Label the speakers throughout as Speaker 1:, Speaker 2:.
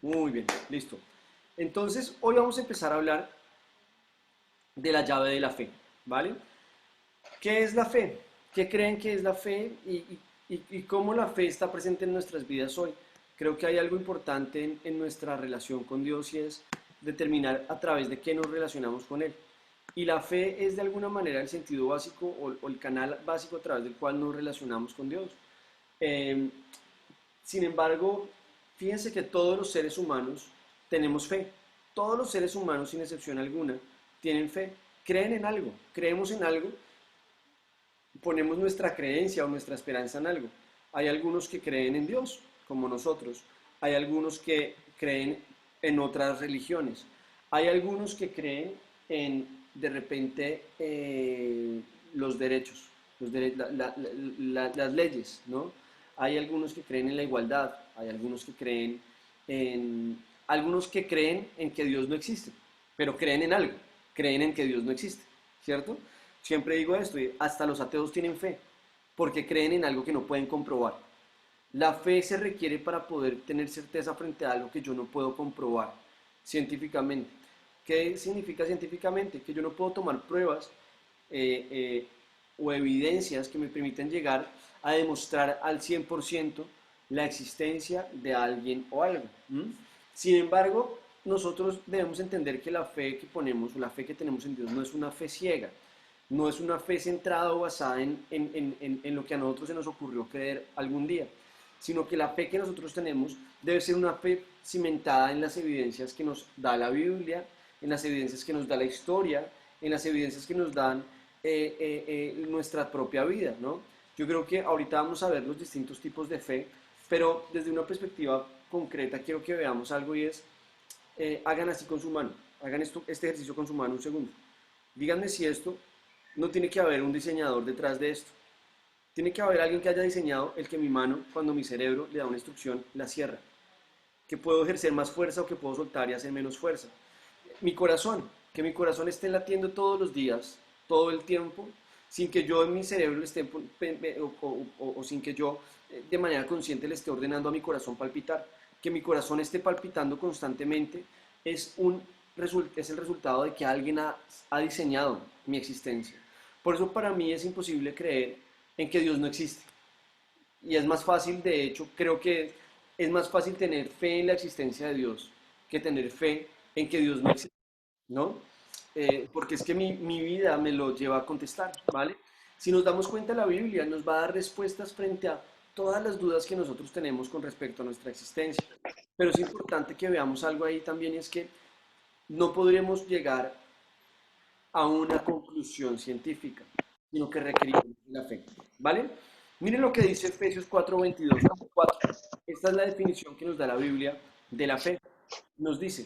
Speaker 1: Muy bien, listo. Entonces, hoy vamos a empezar a hablar de la llave de la fe, ¿vale? ¿Qué es la fe? ¿Qué creen que es la fe y cómo la fe está presente en nuestras vidas hoy? Creo que hay algo importante en nuestra relación con Dios y es determinar a través de qué nos relacionamos con Él. Y la fe es de alguna manera el sentido básico o el canal básico a través del cual nos relacionamos con Dios. Eh, Sin embargo, fíjense que todos los seres humanos tenemos fe. Todos los seres humanos, sin excepción alguna, tienen fe. Creen en algo, creemos en algo, ponemos nuestra creencia o nuestra esperanza en algo. Hay algunos que creen en Dios, como nosotros. Hay algunos que creen en otras religiones. Hay algunos que creen en, de repente, los derechos, las leyes, ¿no? Hay algunos que creen en la igualdad, hay algunos que creen algunos que creen en que Dios no existe, pero creen en algo, creen en que Dios no existe, ¿cierto? Siempre digo esto, y hasta los ateos tienen fe, porque creen en algo que no pueden comprobar. La fe se requiere para poder tener certeza frente a algo que yo no puedo comprobar científicamente. ¿Qué significa científicamente? Que yo no puedo tomar pruebas eh, eh, o evidencias que me permiten llegar a demostrar al 100% la existencia de alguien o algo. ¿M? Sin embargo, nosotros debemos entender que la fe que ponemos, la fe que tenemos en Dios, no es una fe ciega, no es una fe centrada o basada en lo que a nosotros se nos ocurrió creer algún día, sino que la fe que nosotros tenemos debe ser una fe cimentada en las evidencias que nos da la Biblia, en las evidencias que nos da la historia, en las evidencias que nos dan nuestra propia vida, ¿no? Yo creo que ahorita vamos a ver los distintos tipos de fe, pero desde una perspectiva concreta quiero que veamos algo y es, hagan así con su mano, hagan este ejercicio con su mano un segundo. Díganme si esto no tiene que haber un diseñador detrás de esto. Tiene que haber alguien que haya diseñado el que mi mano, cuando mi cerebro le da una instrucción, la cierra. Que puedo ejercer más fuerza o que puedo soltar y hacer menos fuerza. Mi corazón, que mi corazón esté latiendo todos los días, todo el tiempo, sin que yo en mi cerebro le esté, o sin que yo de manera consciente le esté ordenando a mi corazón palpitar. Que mi corazón esté palpitando constantemente es, es el resultado de que alguien ha diseñado mi existencia. Por eso para mí es imposible creer en que Dios no existe. Y es más fácil, de hecho, creo que es más fácil tener fe en la existencia de Dios que tener fe en que Dios no existe, ¿no? Porque es que mi vida me lo lleva a contestar, ¿vale? Si nos damos cuenta, la Biblia nos va a dar respuestas frente a todas las dudas que nosotros tenemos con respecto a nuestra existencia. Pero es importante que veamos algo ahí también, y es que no podremos llegar a una conclusión científica, sino que requerimos la fe, ¿vale? Miren lo que dice Efesios 4:22 al 4. Esta es la definición que nos da la Biblia de la fe. Nos dice,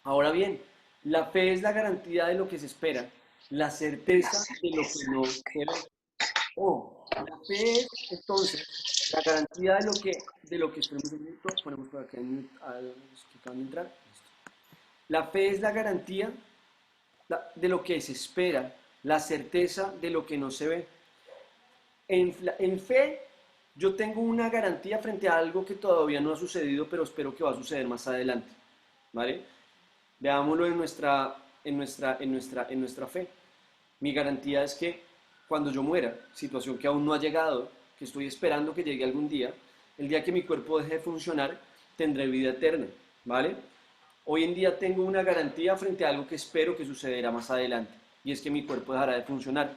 Speaker 1: ahora bien, la fe es la garantía de lo que se espera, la certeza de lo que no se ve. Oh, la fe es entonces la garantía de lo que esperamos un minuto, ponemos por acá a los que acaban de entrar. Listo. La fe es la garantía de lo que se espera, la certeza de lo que no se ve. En fe, yo tengo una garantía frente a algo que todavía no ha sucedido, pero espero que va a suceder más adelante. ¿Vale? Veámoslo en nuestra fe. Mi garantía es que cuando yo muera, situación que aún no ha llegado, que estoy esperando que llegue algún día, el día que mi cuerpo deje de funcionar, tendré vida eterna. ¿Vale? Hoy en día tengo una garantía frente a algo que espero que sucederá más adelante, y es que mi cuerpo dejará de funcionar.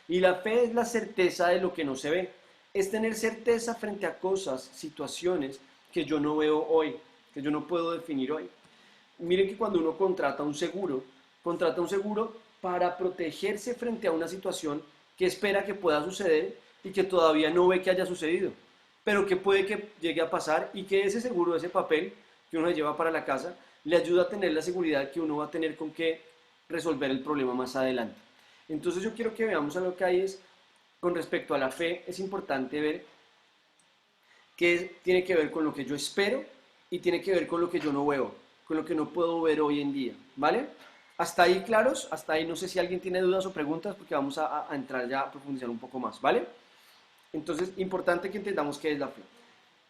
Speaker 1: Y la fe es la certeza de lo que no se ve. Es tener certeza frente a cosas, situaciones que yo no veo hoy, que yo no puedo definir hoy. Miren que cuando uno contrata un seguro para protegerse frente a una situación que espera que pueda suceder y que todavía no ve que haya sucedido, pero que puede que llegue a pasar, y que ese seguro, ese papel que uno se lleva para la casa, le ayuda a tener la seguridad que uno va a tener con que resolver el problema más adelante. Entonces yo quiero que veamos a lo que hay es, con respecto a la fe, es importante ver que tiene que ver con lo que yo espero y tiene que ver con lo que yo no veo, con lo que no puedo ver hoy en día, ¿vale? Hasta ahí claros, hasta ahí no sé si alguien tiene dudas o preguntas, porque vamos a entrar ya a profundizar un poco más, ¿vale? Entonces, importante que entendamos qué es la fe.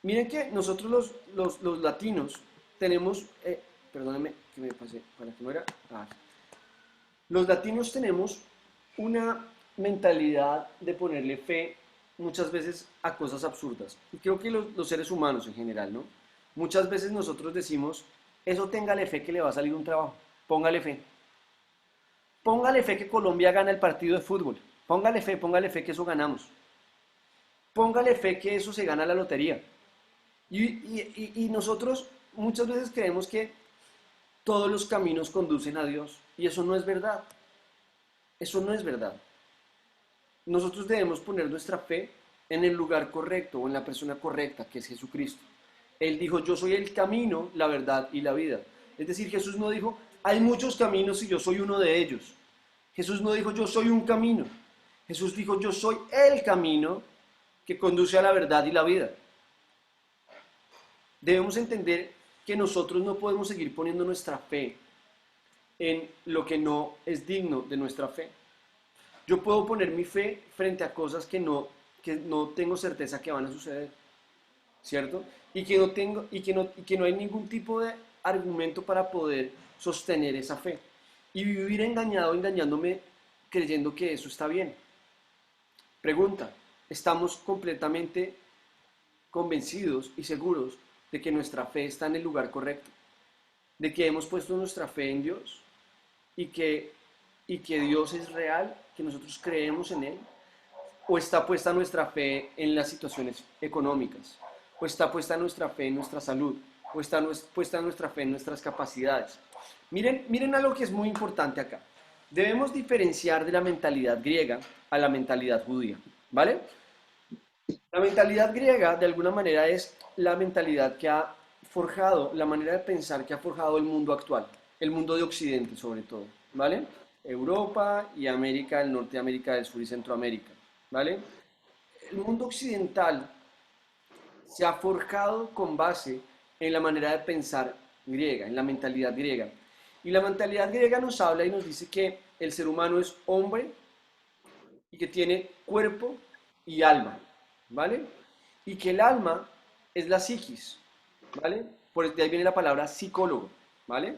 Speaker 1: Miren que nosotros los latinos tenemos, perdónenme que me pasé, para que no era, ah, los latinos tenemos una mentalidad de ponerle fe muchas veces a cosas absurdas. Y creo que los seres humanos en general, ¿no? Muchas veces nosotros decimos, eso téngale fe que le va a salir un trabajo, póngale fe. Póngale fe que Colombia gana el partido de fútbol. Póngale fe que eso ganamos. Póngale fe que eso se gana la lotería. Y nosotros muchas veces creemos que todos los caminos conducen a Dios. Y eso no es verdad. Eso no es verdad. Nosotros debemos poner nuestra fe en el lugar correcto o en la persona correcta, que es Jesucristo. Él dijo, yo soy el camino, la verdad y la vida. Es decir, Jesús no dijo, hay muchos caminos y yo soy uno de ellos. Jesús no dijo, yo soy un camino. Jesús dijo, yo soy el camino que conduce a la verdad y la vida. Debemos entender que nosotros no podemos seguir poniendo nuestra fe en lo que no es digno de nuestra fe. Yo puedo poner mi fe frente a cosas que no tengo certeza que van a suceder, ¿cierto? Y que no hay ningún tipo de argumento para poder sostener esa fe. Y vivir engañado, engañándome, creyendo que eso está bien. Pregunta, ¿estamos completamente convencidos y seguros de que nuestra fe está en el lugar correcto? ¿De que hemos puesto nuestra fe en Dios? ¿Y que Dios es real? ¿Que nosotros creemos en Él? ¿O está puesta nuestra fe en las situaciones económicas? ¿O está puesta nuestra fe en nuestra salud? ¿O está puesta nuestra fe en nuestras capacidades? Miren algo que es muy importante acá. Debemos diferenciar de la mentalidad griega a la mentalidad judía, ¿vale? La mentalidad griega, de alguna manera, es la mentalidad que ha forjado, la manera de pensar que ha forjado el mundo actual, el mundo de Occidente sobre todo, ¿vale? Europa y América del Norte, América del Sur y Centroamérica, ¿vale? El mundo occidental se ha forjado con base en la manera de pensar griega, en la mentalidad griega. Y la mentalidad griega nos habla y nos dice que el ser humano es hombre y que tiene cuerpo y alma, ¿vale? Y que el alma es la psiquis, ¿vale? Por de ahí viene la palabra psicólogo, ¿vale?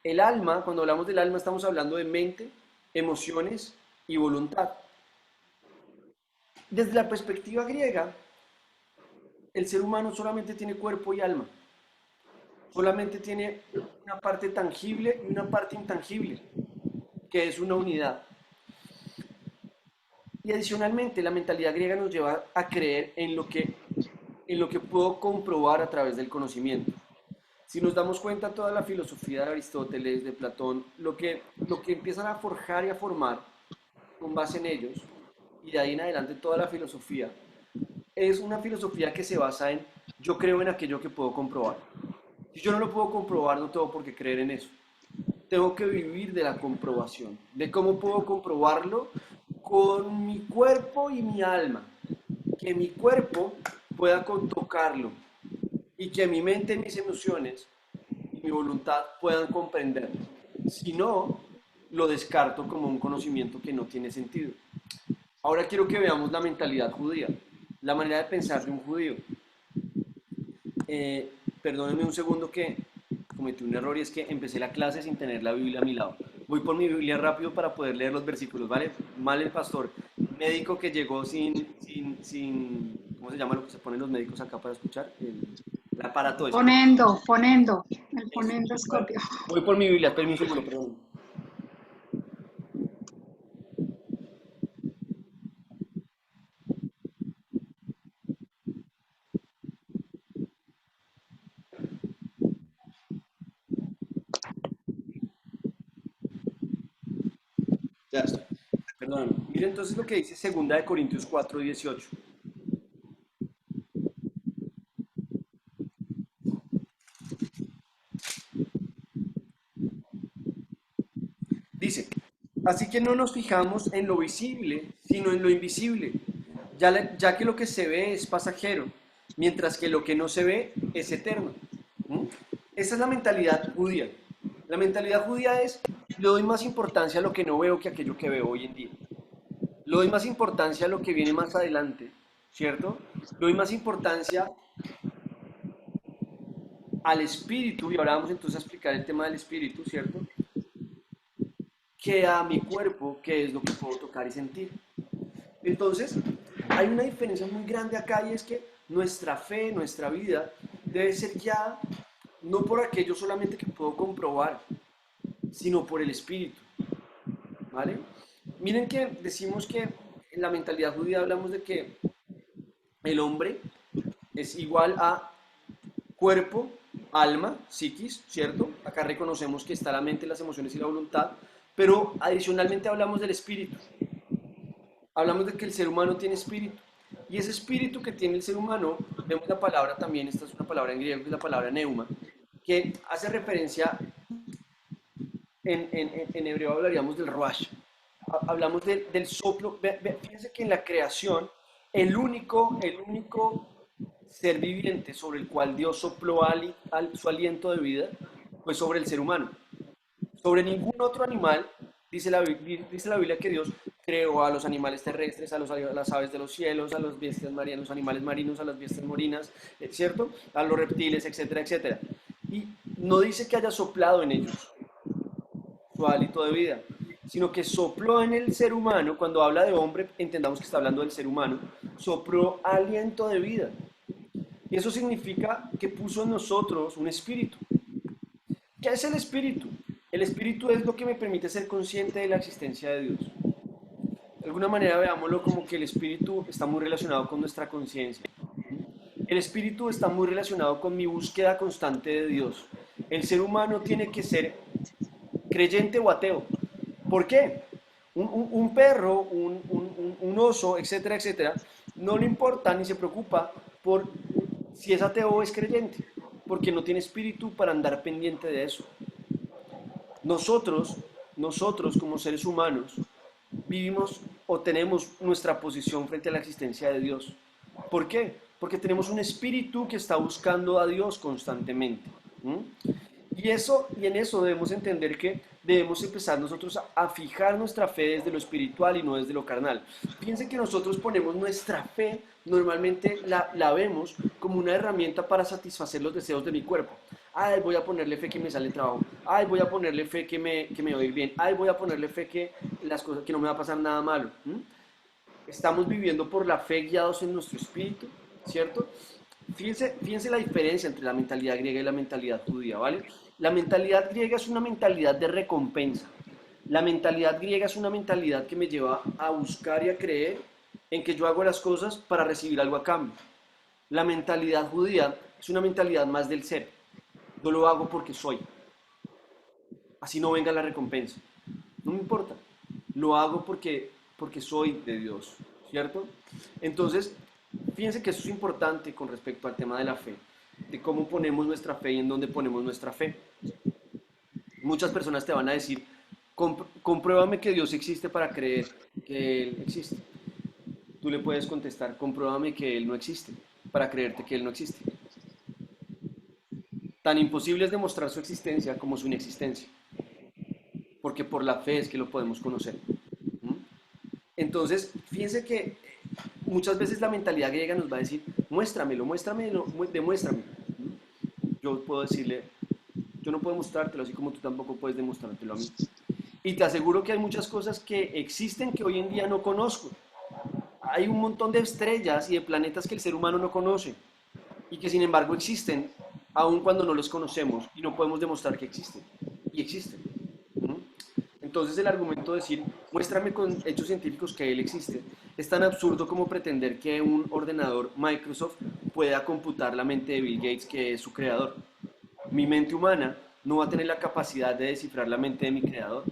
Speaker 1: El alma, cuando hablamos del alma, estamos hablando de mente, emociones y voluntad. Desde la perspectiva griega, el ser humano solamente tiene cuerpo y alma. Solamente tiene una parte tangible y una parte intangible, que es una unidad. Y adicionalmente, la mentalidad griega nos lleva a creer en lo que puedo comprobar a través del conocimiento. Si nos damos cuenta, toda la filosofía de Aristóteles, de Platón, lo que empiezan a forjar y a formar con base en ellos, y de ahí en adelante toda la filosofía, es una filosofía que se basa en yo creo en aquello que puedo comprobar. Si yo no lo puedo comprobar, no tengo por qué creer en eso. Tengo que vivir de la comprobación, de cómo puedo comprobarlo con mi cuerpo y mi alma. Que mi cuerpo pueda tocarlo y que mi mente, mis emociones y mi voluntad puedan comprenderlo. Si no, lo descarto como un conocimiento que no tiene sentido. Ahora quiero que veamos la mentalidad judía, la manera de pensar de un judío. Perdónenme un segundo que cometí un error y es que empecé la clase sin tener la Biblia a mi lado. Voy por mi Biblia rápido para poder leer los versículos, ¿vale? Mal el pastor, médico que llegó sin ¿cómo se llama lo que se ponen los médicos acá para escuchar? El aparato ese.
Speaker 2: El ponendoscopio.
Speaker 1: Voy por mi Biblia, espérenme un segundo, perdón. Ya está. Perdón. Miren entonces lo que dice 2 Corintios 4:18. Dice, así que no nos fijamos en lo visible, sino en lo invisible, ya que lo que se ve es pasajero, mientras que lo que no se ve es eterno. ¿Mm? Esa es la mentalidad judía. La mentalidad judía es, le doy más importancia a lo que no veo que a aquello que veo hoy en día. Le doy más importancia a lo que viene más adelante, ¿cierto? Le doy más importancia al espíritu, y ahora vamos entonces a explicar el tema del espíritu, ¿cierto? Que a mi cuerpo, que es lo que puedo tocar y sentir. Entonces, hay una diferencia muy grande acá y es que nuestra fe, nuestra vida, debe ser guiada no por aquello solamente que puedo comprobar, sino por el espíritu, ¿vale? Miren que decimos que en la mentalidad judía hablamos de que el hombre es igual a cuerpo, alma, psiquis, ¿cierto? Acá reconocemos que está la mente, las emociones y la voluntad, pero adicionalmente hablamos del espíritu. Hablamos de que el ser humano tiene espíritu. Y ese espíritu que tiene el ser humano, vemos la palabra también, esta es una palabra en griego, que es la palabra neuma, que hace referencia, en hebreo hablaríamos del ruach. Hablamos del soplo. Fíjense que en la creación, el único ser viviente sobre el cual Dios sopló su aliento de vida fue sobre el ser humano. Sobre ningún otro animal, dice la Biblia que Dios creó a los animales terrestres, a las aves de los cielos, a los bestias marinas, los animales marinos, a las bestias morinas, ¿cierto? A los reptiles, etcétera, etcétera. Y no dice que haya soplado en ellos su hálito de vida, sino que sopló en el ser humano. Cuando habla de hombre, entendamos que está hablando del ser humano, sopló aliento de vida. Y eso significa que puso en nosotros un espíritu. ¿Qué es el espíritu? El espíritu es lo que me permite ser consciente de la existencia de Dios. De alguna manera veámoslo como que el espíritu está muy relacionado con nuestra conciencia. El espíritu está muy relacionado con mi búsqueda constante de Dios. El ser humano tiene que ser creyente o ateo. ¿Por qué? Un perro, un oso, etcétera, etcétera, no le importa ni se preocupa por si es ateo o es creyente, porque no tiene espíritu para andar pendiente de eso. Nosotros, nosotros como seres humanos, vivimos o tenemos nuestra posición frente a la existencia de Dios. ¿Por qué? Porque tenemos un espíritu que está buscando a Dios constantemente. Y en eso debemos entender que debemos empezar nosotros a fijar nuestra fe desde lo espiritual y no desde lo carnal. Fíjense que nosotros ponemos nuestra fe, normalmente la vemos como una herramienta para satisfacer los deseos de mi cuerpo. Ay, voy a ponerle fe que me sale el trabajo. Ay, voy a ponerle fe que me va a ir bien. Ay, voy a ponerle fe que las cosas, que no me va a pasar nada malo. Estamos viviendo por la fe guiados en nuestro espíritu, ¿cierto? Fíjense la diferencia entre la mentalidad griega y la mentalidad judía, ¿vale? La mentalidad griega es una mentalidad de recompensa. La mentalidad griega es una mentalidad que me lleva a buscar y a creer en que yo hago las cosas para recibir algo a cambio. La mentalidad judía es una mentalidad más del ser. Yo lo hago porque soy. Así no venga la recompensa. No me importa. Lo hago porque soy de Dios, ¿cierto? Entonces, fíjense que eso es importante con respecto al tema de la fe, de cómo ponemos nuestra fe y en dónde ponemos nuestra fe. Muchas personas te van a decir, compruébame que Dios existe para creer que Él existe. Tú le puedes contestar, compruébame que Él no existe para creerte que Él no existe. Tan imposible es demostrar su existencia como su inexistencia, porque por la fe es que lo podemos conocer. Entonces, fíjense que muchas veces la mentalidad griega nos va a decir, muéstramelo, muéstramelo, demuéstrame. Yo puedo decirle, yo no puedo mostrártelo, así como tú tampoco puedes demostrártelo a mí. Y te aseguro que hay muchas cosas que existen que hoy en día no conozco. Hay un montón de estrellas y de planetas que el ser humano no conoce y que sin embargo existen, aun cuando no los conocemos y no podemos demostrar que existen. Y existen. Entonces el argumento de decir, muéstrame con hechos científicos que él existe, es tan absurdo como pretender que un ordenador Microsoft pueda computar la mente de Bill Gates, que es su creador. Mi mente humana no va a tener la capacidad de descifrar la mente de mi creador.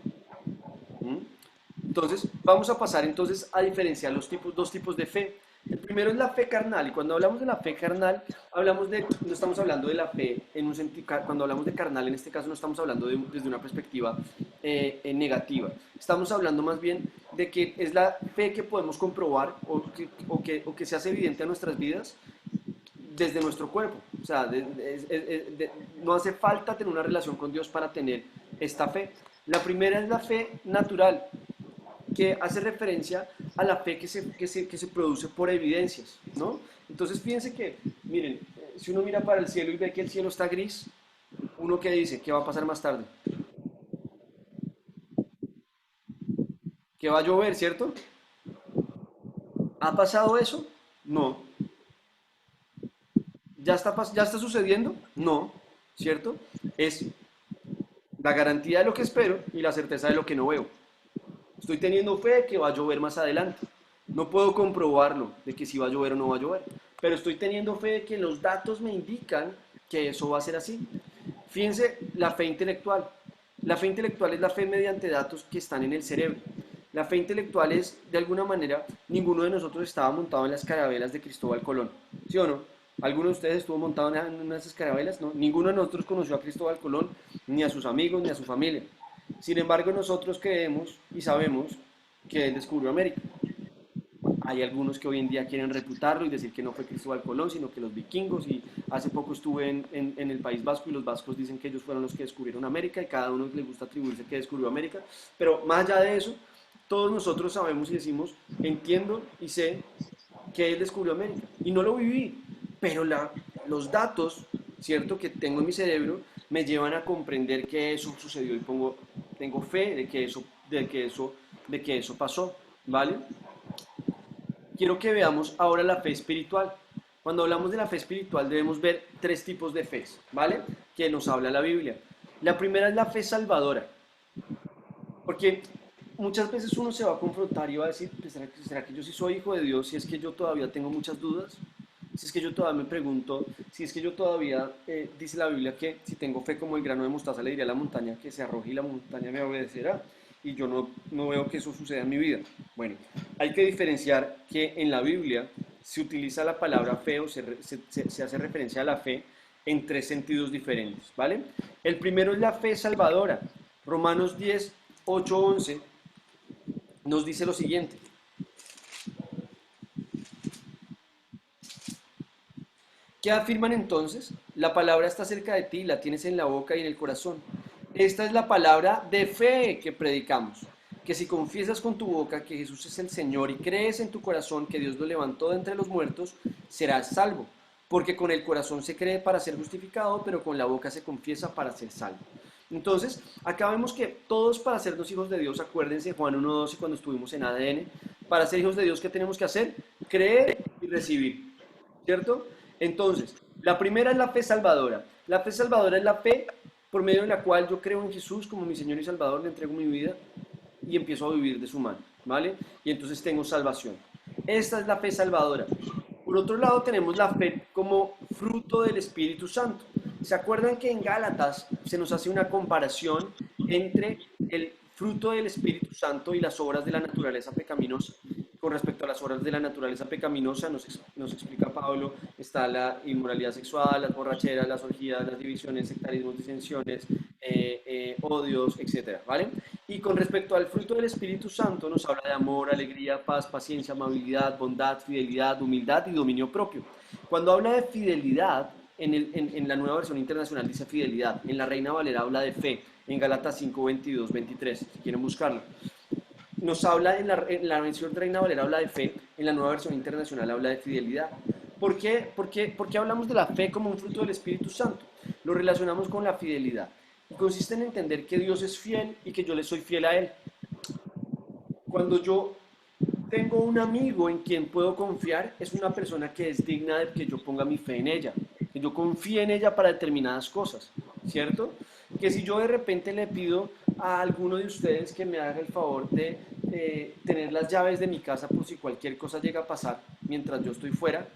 Speaker 1: Entonces, vamos a pasar entonces a diferenciar dos tipos de fe. El primero es la fe carnal, y cuando hablamos de la fe carnal, no estamos hablando de la fe en un sentido, cuando hablamos de carnal, en este caso no estamos hablando desde una perspectiva negativa. Estamos hablando más bien de que es la fe que podemos comprobar o que se hace evidente a nuestras vidas desde nuestro cuerpo. O sea, no hace falta tener una relación con Dios para tener esta fe. La primera es la fe natural, que hace referencia a la fe que se produce por evidencias, ¿no? Entonces fíjense que, miren, si uno mira para el cielo y ve que el cielo está gris, uno que dice, ¿qué va a pasar más tarde? Que va a llover, ¿cierto? ¿Ha pasado eso? No. ¿Ya está sucediendo? No, ¿cierto? Es la garantía de lo que espero y la certeza de lo que no veo. Estoy teniendo fe de que va a llover más adelante. No puedo comprobarlo de que si va a llover o no va a llover, pero estoy teniendo fe de que los datos me indican que eso va a ser así. Fíjense, la fe intelectual. La fe intelectual es la fe mediante datos que están en el cerebro. La fe intelectual es, de alguna manera, ninguno de nosotros estaba montado en las carabelas de Cristóbal Colón. ¿Sí o no? ¿Alguno de ustedes estuvo montado en una de esas carabelas? No. Ninguno de nosotros conoció a Cristóbal Colón, ni a sus amigos, ni a su familia. Sin embargo, nosotros creemos y sabemos que él descubrió América. Hay algunos que hoy en día quieren reputarlo y decir que no fue Cristóbal Colón, sino que los vikingos. Y hace poco estuve en el País Vasco y los vascos dicen que ellos fueron los que descubrieron América y cada uno les gusta atribuirse que descubrió América. Pero más allá de eso, todos nosotros sabemos y decimos, entiendo y sé que él descubrió América. Y no lo viví, pero los datos, ¿cierto?, que tengo en mi cerebro me llevan a comprender que eso sucedió y tengo fe de que eso pasó, ¿vale? Quiero que veamos ahora la fe espiritual. Cuando hablamos de la fe espiritual debemos ver tres tipos de fe, ¿vale? Que nos habla la Biblia. La primera es la fe salvadora, porque muchas veces uno se va a confrontar y va a decir, pues, ¿será que yo sí soy hijo de Dios? Si es que yo todavía tengo muchas dudas, si es que yo todavía me pregunto, si es que yo todavía, dice la Biblia que si tengo fe como el grano de mostaza le diré a la montaña que se arroje y la montaña me obedecerá. Y yo no veo que eso suceda en mi vida. Bueno, hay que diferenciar que en la Biblia se utiliza la palabra fe o se hace referencia a la fe en tres sentidos diferentes, ¿vale? El primero es la fe salvadora. Romanos 10, 8, 11 nos dice lo siguiente. ¿Qué afirman entonces? La palabra está cerca de ti, la tienes en la boca y en el corazón. Esta es la palabra de fe que predicamos, que si confiesas con tu boca que Jesús es el Señor y crees en tu corazón que Dios lo levantó de entre los muertos, serás salvo. Porque con el corazón se cree para ser justificado, pero con la boca se confiesa para ser salvo. Entonces, acá vemos que todos para sernos hijos de Dios, acuérdense Juan 1:12 cuando estuvimos en ADN, para ser hijos de Dios, ¿qué tenemos que hacer? Creer y recibir, ¿cierto? Entonces, la primera es la fe salvadora. La fe salvadora es la fe por medio de la cual yo creo en Jesús como mi Señor y Salvador, le entrego mi vida y empiezo a vivir de su mano, ¿vale? Y entonces tengo salvación. Esta es la fe salvadora. Por otro lado tenemos la fe como fruto del Espíritu Santo. ¿Se acuerdan que en Gálatas se nos hace una comparación entre el fruto del Espíritu Santo y las obras de la naturaleza pecaminosa? Con respecto a las obras de la naturaleza pecaminosa, nos explica Pablo, está la inmoralidad sexual, las borracheras, las orgías, las divisiones, sectarismos, disensiones, odios, etcétera, ¿vale? Y con respecto al fruto del Espíritu Santo, nos habla de amor, alegría, paz, paciencia, amabilidad, bondad, fidelidad, humildad y dominio propio. Cuando habla de fidelidad, en la nueva versión internacional dice fidelidad, en la Reina Valera habla de fe, en Gálatas 5, 22, 23, si quieren buscarlo. Nos habla en la versión Reina Valera habla de fe, en la nueva versión internacional habla de fidelidad. ¿Por qué? ¿Por qué hablamos de la fe como un fruto del Espíritu Santo? Lo relacionamos con la fidelidad. Y consiste en entender que Dios es fiel y que yo le soy fiel a Él. Cuando yo tengo un amigo en quien puedo confiar, es una persona que es digna de que yo ponga mi fe en ella, que yo confíe en ella para determinadas cosas, ¿cierto? Que si yo de repente le pido a alguno de ustedes que me haga el favor de tener las llaves de mi casa por si cualquier cosa llega a pasar mientras yo estoy fuera,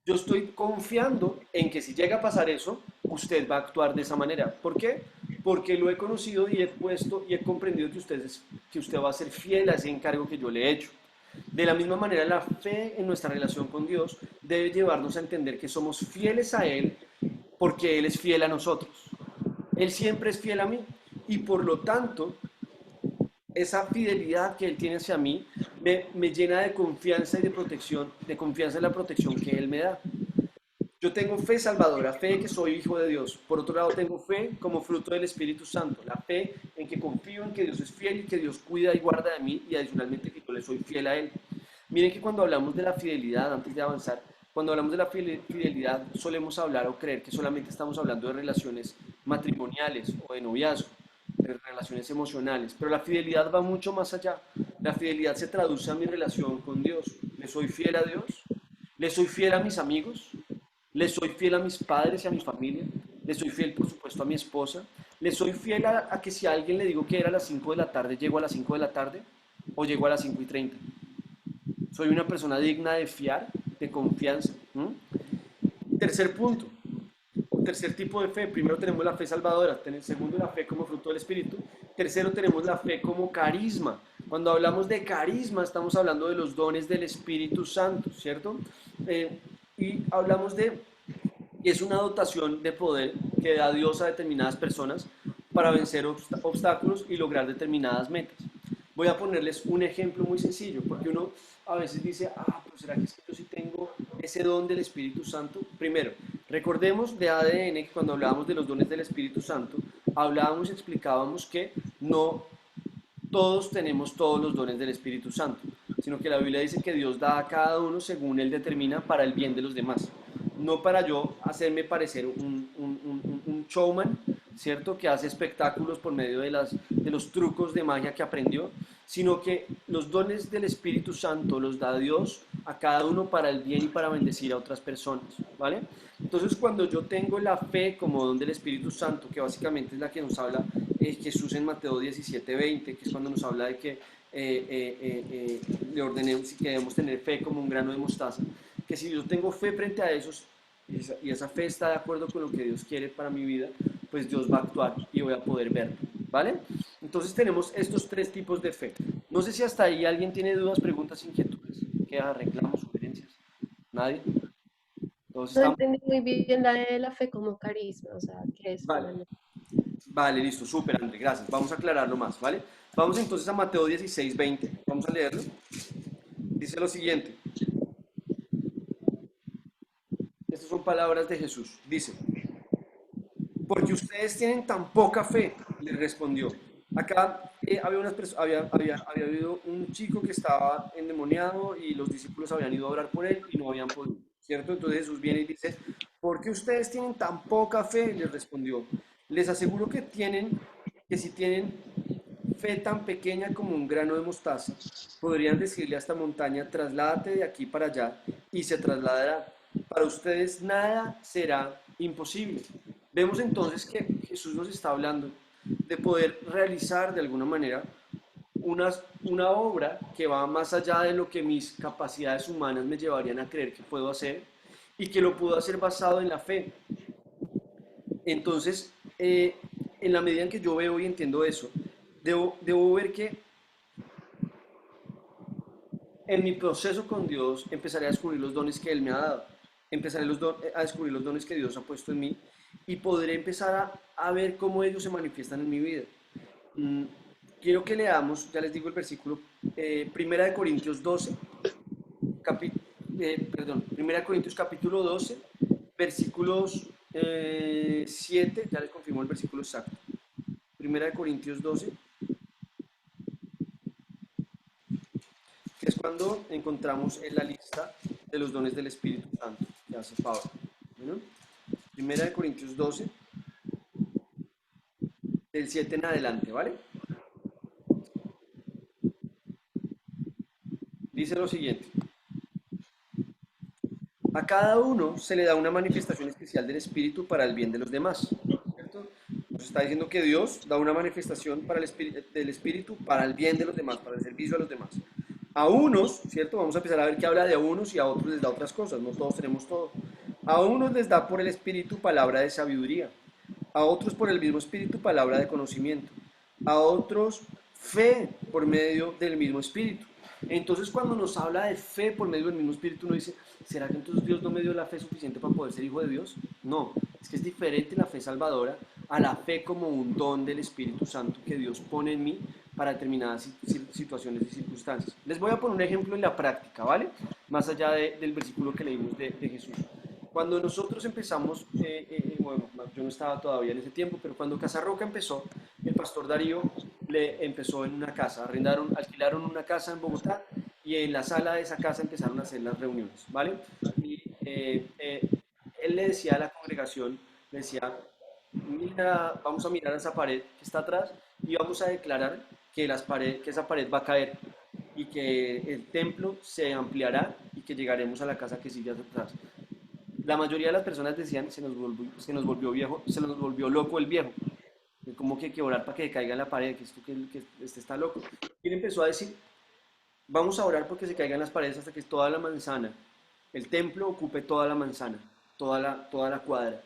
Speaker 1: yo estoy confiando en que si llega a pasar eso, usted va a actuar de esa manera. ¿Por qué? Porque lo he conocido y he puesto y he comprendido que usted va a ser fiel a ese encargo que yo le he hecho. De la misma manera, la fe en nuestra relación con Dios debe llevarnos a entender que somos fieles a Él porque Él es fiel a nosotros. Él siempre es fiel a mí y por lo tanto, esa fidelidad que Él tiene hacia mí me llena de confianza y de protección, de confianza en la protección que Él me da. Yo tengo fe salvadora, fe de que soy hijo de Dios. Por otro lado, tengo fe como fruto del Espíritu Santo. La fe en que confío en que Dios es fiel y que Dios cuida y guarda de mí y adicionalmente que yo le soy fiel a Él. Miren que cuando hablamos de la fidelidad, antes de avanzar, Cuando hablamos de la fidelidad, solemos hablar o creer que solamente estamos hablando de relaciones matrimoniales o de noviazgo, de relaciones emocionales, pero la fidelidad va mucho más allá. La fidelidad se traduce a mi relación con Dios. ¿Le soy fiel a Dios? ¿Le soy fiel a mis amigos? ¿Le soy fiel a mis padres y a mi familia? ¿Le soy fiel, por supuesto, a mi esposa? ¿Le soy fiel a que si a alguien le digo que era a las 5 de la tarde, llego a las 5 de la tarde o llego a las 5:30? ¿Soy una persona digna de fiar, de confianza? ¿Mm? Tercer punto, tercer tipo de fe. Primero tenemos la fe salvadora, segundo la fe como fruto del Espíritu, tercero tenemos la fe como carisma. Cuando hablamos de carisma estamos hablando de los dones del Espíritu Santo, ¿cierto? Y hablamos de, es una dotación de poder que da Dios a determinadas personas para vencer obstáculos y lograr determinadas metas. Voy a ponerles un ejemplo muy sencillo, porque uno a veces dice, pero ¿será que yo sí tengo ese don del Espíritu Santo? Primero, recordemos de ADN que cuando hablábamos de los dones del Espíritu Santo, hablábamos y explicábamos que no todos tenemos todos los dones del Espíritu Santo, sino que la Biblia dice que Dios da a cada uno según Él determina para el bien de los demás. No para yo hacerme parecer un showman, ¿cierto? Que hace espectáculos por medio de los trucos de magia que aprendió, sino que los dones del Espíritu Santo los da Dios a cada uno para el bien y para bendecir a otras personas, ¿vale? Entonces, cuando yo tengo la fe como don del Espíritu Santo, que básicamente es la que nos habla Jesús en Mateo 17:20, que es cuando nos habla de que le ordenemos y que debemos tener fe como un grano de mostaza, que si yo tengo fe frente a esos y esa fe está de acuerdo con lo que Dios quiere para mi vida, pues Dios va a actuar y voy a poder verlo, ¿vale? Entonces tenemos estos tres tipos de fe. No sé si hasta ahí alguien tiene dudas, preguntas, inquietudes, quejas, reclamos, sugerencias. ¿Nadie? Todos
Speaker 3: No
Speaker 1: estamos.
Speaker 3: entendí muy bien la de la fe como carisma, o sea, ¿qué es
Speaker 1: Vale,
Speaker 3: finalmente?
Speaker 1: vale, listo, súper, André, gracias. Vamos a aclararlo más, ¿vale? Vamos entonces a Mateo 16:20. Vamos a leerlo. Dice lo siguiente. Estas son palabras de Jesús. Dice, porque ustedes tienen tan poca fe, le respondió. Acá había habido un chico que estaba endemoniado y los discípulos habían ido a orar por él y no habían podido, ¿cierto? Entonces Jesús viene y dice, ¿por qué ustedes tienen tan poca fe? Les respondió. Les aseguro que si tienen fe tan pequeña como un grano de mostaza, podrían decirle a esta montaña, trasládate de aquí para allá y se trasladará. Para ustedes nada será imposible. Vemos entonces que Jesús nos está hablando de poder realizar de alguna manera una obra que va más allá de lo que mis capacidades humanas me llevarían a creer que puedo hacer y que lo puedo hacer basado en la fe. Entonces, en la medida en que yo veo y entiendo eso, debo ver que en mi proceso con Dios empezaré a descubrir los dones que Él me ha dado, empezaré a descubrir los dones que Dios ha puesto en mí y podré empezar a ver cómo ellos se manifiestan en mi vida. Mm, Quiero que leamos, ya les digo el versículo, Primera de Corintios 12, Primera de Corintios capítulo 12, versículos 7, ya les confirmo el versículo exacto. Primera de Corintios 12, que es cuando encontramos en la lista de los dones del Espíritu Santo que hace Pablo. Bueno, Primera de Corintios 12, del 7 en adelante, ¿vale? Dice lo siguiente. A cada uno se le da una manifestación especial del Espíritu para el bien de los demás, ¿cierto? Nos está diciendo que Dios da una manifestación del Espíritu para el bien de los demás, para el servicio a los demás. A unos, ¿cierto? Vamos a empezar a ver que habla de unos y a otros les da otras cosas, no todos tenemos todo. A unos les da por el Espíritu palabra de sabiduría, a otros por el mismo Espíritu palabra de conocimiento, a otros fe por medio del mismo Espíritu. Entonces cuando nos habla de fe por medio del mismo Espíritu, uno dice, ¿será que entonces Dios no me dio la fe suficiente para poder ser hijo de Dios? No, es que es diferente la fe salvadora a la fe como un don del Espíritu Santo que Dios pone en mí para determinadas situaciones y circunstancias. Les voy a poner un ejemplo en la práctica, ¿vale? Más allá del versículo que leímos de Jesús. Cuando nosotros empezamos, bueno, yo no estaba todavía en ese tiempo, pero cuando Casarroca empezó, el pastor Darío le empezó en una casa, alquilaron una casa en Bogotá y en la sala de esa casa empezaron a hacer las reuniones, ¿vale? Y eh, eh, él le decía a la congregación, le decía, mira, vamos a mirar esa pared que está atrás y vamos a declarar que, que esa pared va a caer y que el templo se ampliará y que llegaremos a la casa que sigue atrás. La mayoría de las personas decían, se nos volvió viejo, se nos volvió loco el viejo. Como que hay que orar para que caiga en la pared, que esto que este está loco. Y él empezó a decir, vamos a orar porque se caigan las paredes hasta que toda la manzana, el templo ocupe toda la manzana, toda la cuadra.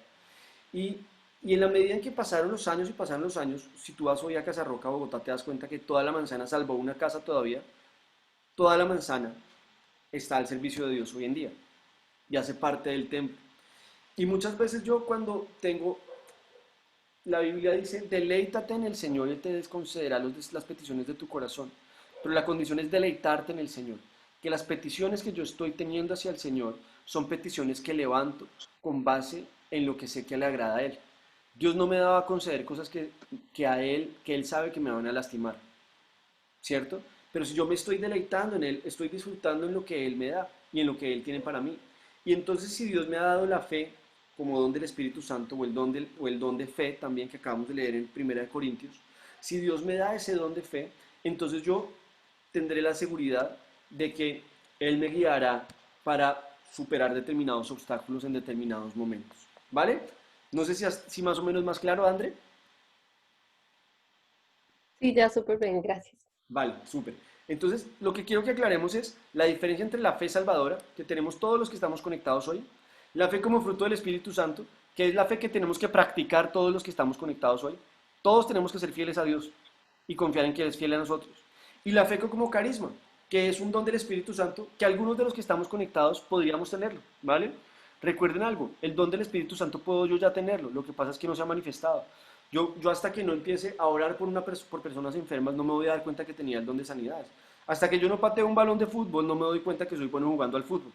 Speaker 1: Y, y en la medida en que pasaron los años y pasaron los años, si tú vas hoy a Casarroca, Bogotá, te das cuenta que toda la manzana, salvo una casa todavía, toda la manzana está al servicio de Dios hoy en día y hace parte del templo. Y muchas veces yo cuando tengo, la Biblia dice, deleítate en el Señor y Él te concederá las peticiones de tu corazón. Pero la condición es deleitarte en el Señor. Que las peticiones que yo estoy teniendo hacia el Señor son peticiones que levanto con base en lo que sé que le agrada a Él. Dios no me va a conceder cosas que Él sabe que me van a lastimar, ¿cierto? Pero si yo me estoy deleitando en Él, estoy disfrutando en lo que Él me da y en lo que Él tiene para mí. Y entonces si Dios me ha dado la fe como don del Espíritu Santo o el don de fe también que acabamos de leer en Primera de Corintios, si Dios me da ese don de fe, entonces yo tendré la seguridad de que Él me guiará para superar determinados obstáculos en determinados momentos. ¿Vale? No sé si más o menos más claro, André.
Speaker 3: Sí, ya súper bien, gracias.
Speaker 1: Vale, súper. Entonces, lo que quiero que aclaremos es la diferencia entre la fe salvadora, que tenemos todos los que estamos conectados hoy, la fe como fruto del Espíritu Santo, que es la fe que tenemos que practicar todos los que estamos conectados hoy. Todos tenemos que ser fieles a Dios y confiar en que Él es fiel a nosotros. Y la fe como carisma, que es un don del Espíritu Santo, que algunos de los que estamos conectados podríamos tenerlo, ¿vale? Recuerden algo, el don del Espíritu Santo puedo yo ya tenerlo, lo que pasa es que no se ha manifestado. Yo hasta que no empiece a orar por personas enfermas no me voy a dar cuenta que tenía el don de sanidades. Hasta que yo no pateo un balón de fútbol no me doy cuenta que soy bueno jugando al fútbol.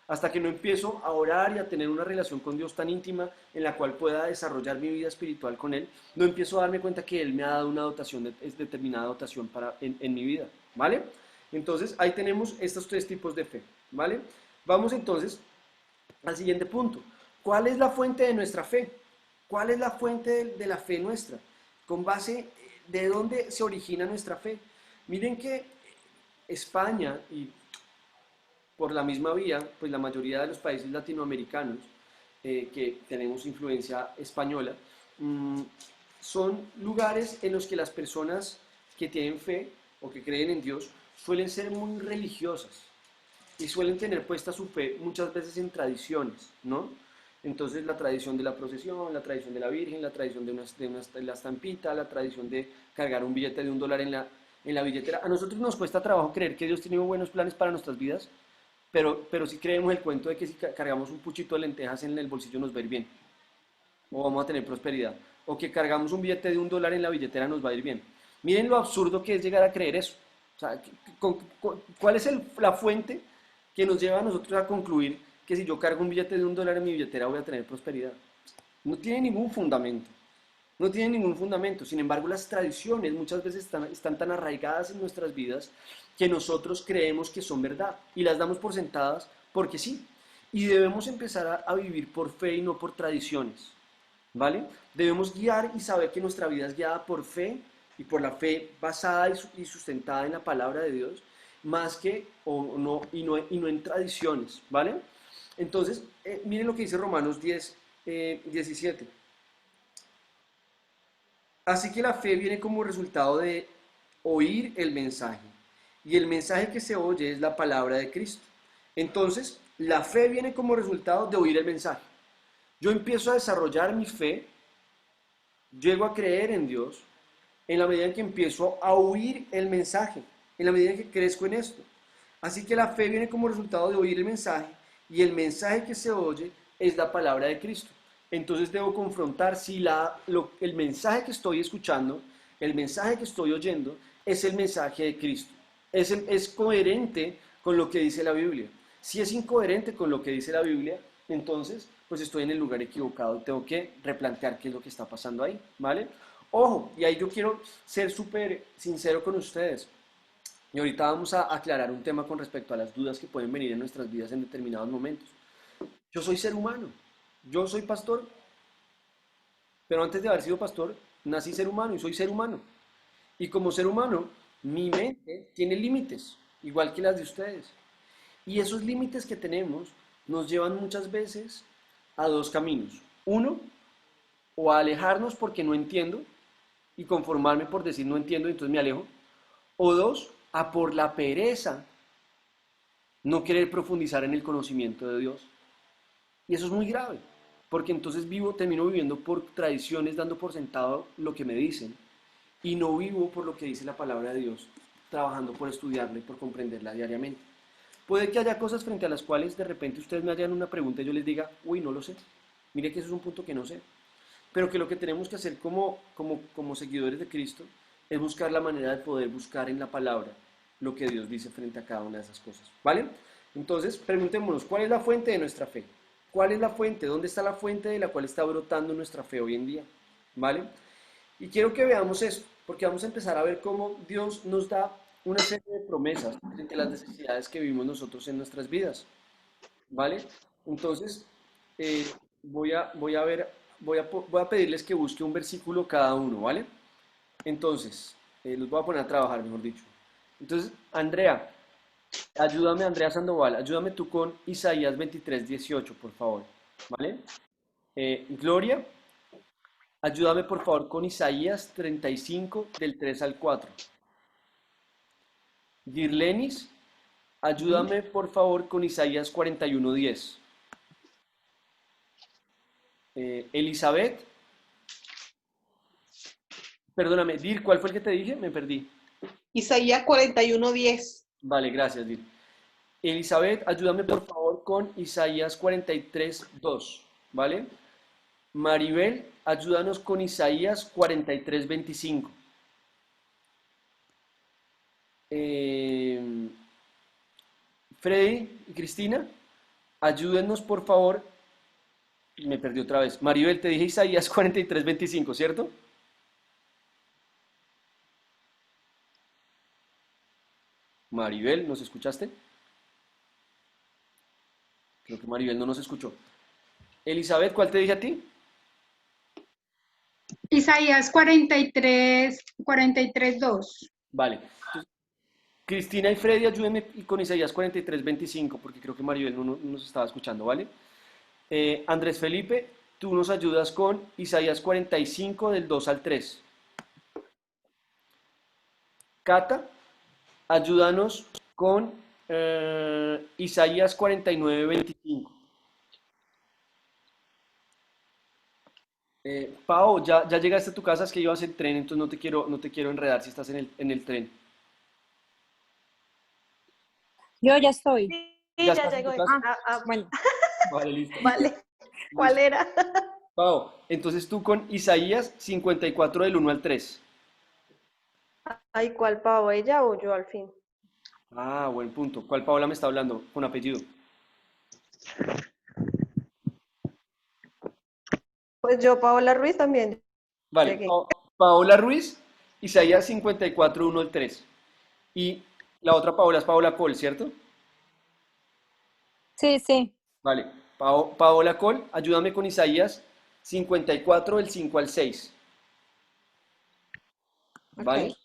Speaker 1: Hasta que no empiezo a orar y a tener una relación con Dios tan íntima en la cual pueda desarrollar mi vida espiritual con Él, no empiezo a darme cuenta que Él me ha dado una dotación, es determinada dotación en mi vida, ¿vale? Entonces ahí tenemos estos tres tipos de fe, ¿vale? Vamos entonces al siguiente punto. ¿Cuál es la fuente de nuestra fe? ¿Cuál es la fuente de la fe nuestra? ¿Con base de dónde se origina nuestra fe? Miren que España y por la misma vía, pues la mayoría de los países latinoamericanos que tenemos influencia española, mmm, son lugares en los que las personas que tienen fe o que creen en Dios suelen ser muy religiosas y suelen tener puesta su fe muchas veces en tradiciones, ¿no? Entonces la tradición de la procesión, la tradición de la Virgen, la tradición de la estampita, la tradición de cargar un billete de $1 en la billetera. A nosotros nos cuesta trabajo creer que Dios tiene buenos planes para nuestras vidas, pero sí creemos el cuento de que si cargamos un puchito de lentejas en el bolsillo nos va a ir bien, o vamos a tener prosperidad, o que cargamos un billete de $1 en la billetera nos va a ir bien. Miren lo absurdo que es llegar a creer eso. O sea, ¿cuál es la fuente que nos lleva a nosotros a concluir que si yo cargo un billete de $1 en mi billetera voy a tener prosperidad? No tiene ningún fundamento. No tiene ningún fundamento. Sin embargo, las tradiciones muchas veces están tan arraigadas en nuestras vidas que nosotros creemos que son verdad y las damos por sentadas porque sí. Y debemos empezar a vivir por fe y no por tradiciones. ¿Vale? Debemos guiar y saber que nuestra vida es guiada por fe y por la fe basada y sustentada en la palabra de Dios, más que y no en tradiciones, ¿vale? Entonces, miren lo que dice Romanos 10, 17. Así que la fe viene como resultado de oír el mensaje. Y el mensaje que se oye es la palabra de Cristo. Entonces, la fe viene como resultado de oír el mensaje. Yo empiezo a desarrollar mi fe, llego a creer en Dios, en la medida en que empiezo a oír el mensaje, en la medida en que crezco en esto. Así que la fe viene como resultado de oír el mensaje y el mensaje que se oye es la palabra de Cristo. Entonces debo confrontar si el mensaje que estoy escuchando, el mensaje que estoy oyendo, es el mensaje de Cristo. Es coherente con lo que dice la Biblia. Si es incoherente con lo que dice la Biblia, entonces pues estoy en el lugar equivocado. Tengo que replantear qué es lo que está pasando ahí, ¿vale? Ojo, y ahí yo quiero ser súper sincero con ustedes. Y ahorita vamos a aclarar un tema con respecto a las dudas que pueden venir en nuestras vidas en determinados momentos. Yo soy ser humano. Yo soy pastor, pero antes de haber sido pastor, nací ser humano y soy ser humano. Y como ser humano, mi mente tiene límites, igual que las de ustedes. Y esos límites que tenemos nos llevan muchas veces a dos caminos. Uno, o a alejarnos porque no entiendo y conformarme por decir no entiendo y entonces me alejo. O dos, a por la pereza no querer profundizar en el conocimiento de Dios. Y eso es muy grave, porque entonces termino viviendo por tradiciones, dando por sentado lo que me dicen, y no vivo por lo que dice la palabra de Dios, trabajando por estudiarla y por comprenderla diariamente. Puede que haya cosas frente a las cuales de repente ustedes me hagan una pregunta y yo les diga, uy, no lo sé. Mire que eso es un punto que no sé. Pero que lo que tenemos que hacer como seguidores de Cristo es buscar la manera de poder buscar en la palabra lo que Dios dice frente a cada una de esas cosas. ¿Vale? Entonces, preguntémonos, ¿cuál es la fuente de nuestra fe? ¿Cuál es la fuente? ¿Dónde está la fuente de la cual está brotando nuestra fe hoy en día? ¿Vale? Y quiero que veamos esto, porque vamos a empezar a ver cómo Dios nos da una serie de promesas frente a las necesidades que vivimos nosotros en nuestras vidas. ¿Vale? Entonces, voy a pedirles que busque un versículo cada uno, ¿vale? Entonces, los voy a poner a trabajar, mejor dicho. Entonces, Andrea Sandoval, ayúdame tú con Isaías 23:18, por favor, ¿vale? Gloria, ayúdame por favor con Isaías 35, del 3 al 4. Girlenis, ayúdame por favor con Isaías 41:10. Elizabeth, perdóname, Dir, ¿cuál fue el que te dije? Me perdí.
Speaker 4: Isaías 41:10.
Speaker 1: Vale, gracias, Dir. Elizabeth, ayúdame por favor con Isaías 43:2, ¿vale? Maribel, ayúdanos con Isaías 43:25. Freddy y Cristina, ayúdenos por favor. Me perdí otra vez. Maribel, te dije Isaías 43:25, ¿cierto? Maribel, ¿nos escuchaste? Creo que Maribel no nos escuchó. Elizabeth, ¿cuál te dije a ti?
Speaker 2: Isaías 43:2.
Speaker 1: Vale. Entonces, Cristina y Freddy, ayúdenme con Isaías 43:25, porque creo que Maribel no nos estaba escuchando, ¿vale? Andrés Felipe, tú nos ayudas con Isaías 45, del 2 al 3. Cata, ayúdanos con Isaías 49:25. Pau, ya llegaste a tu casa, es que ibas en tren, entonces no te quiero enredar si estás en el tren.
Speaker 5: Yo ya estoy.
Speaker 1: ¿Ya
Speaker 6: Sí, ya
Speaker 1: estás en
Speaker 6: llegó.
Speaker 1: tu casa?
Speaker 5: Bueno,
Speaker 1: Vale, listo.
Speaker 6: Vale. ¿Cuál
Speaker 1: Listo.
Speaker 6: era?
Speaker 1: Pau, entonces tú con Isaías 54, del 1 al 3.
Speaker 6: Ay, ¿cuál pavo? ¿Ella o yo al fin?
Speaker 1: Ah, buen punto. ¿Cuál Paola me está hablando? Con apellido.
Speaker 6: Pues yo, Paola Ruiz, también
Speaker 1: Vale,
Speaker 6: llegué.
Speaker 1: Paola Ruiz, Isaías 54, 1 al 3. Y la otra Paola es Paola Col, ¿cierto?
Speaker 5: sí, sí.
Speaker 1: Vale, Paola Col, ayúdame con Isaías 54, del 5 al 6. ¿Vale?
Speaker 5: Ok.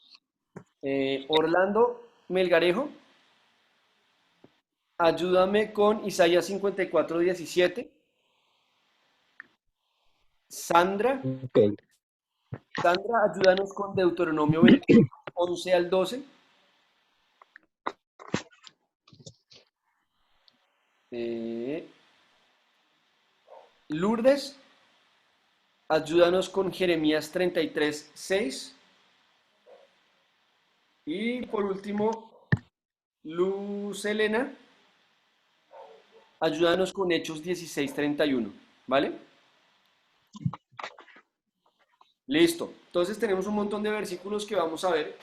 Speaker 1: Orlando Melgarejo, ayúdame con Isaías 54, 17. Sandra,
Speaker 7: Ok.
Speaker 1: ayúdanos con Deuteronomio 21, 11 al 12. Lourdes, ayúdanos con Jeremías 33, 6. Y por último, Luz Elena, ayúdanos con Hechos 16, 31. ¿Vale? Listo. Entonces tenemos un montón de versículos que vamos a ver,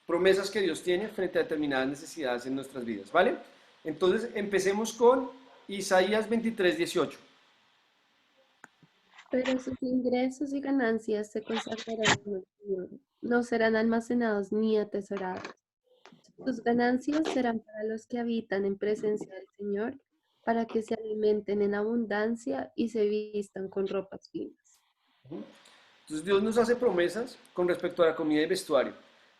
Speaker 1: promesas que Dios tiene frente a determinadas necesidades en nuestras vidas. ¿Vale? Entonces empecemos con Isaías 23, 18.
Speaker 3: Pero sus ingresos y ganancias se consagrarán al Señor, no serán almacenados ni atesorados. Sus ganancias serán para los que habitan en presencia del Señor, para que se alimenten en abundancia y se vistan con ropas finas.
Speaker 1: Entonces Dios nos hace promesas con respecto a la comida y vestuario.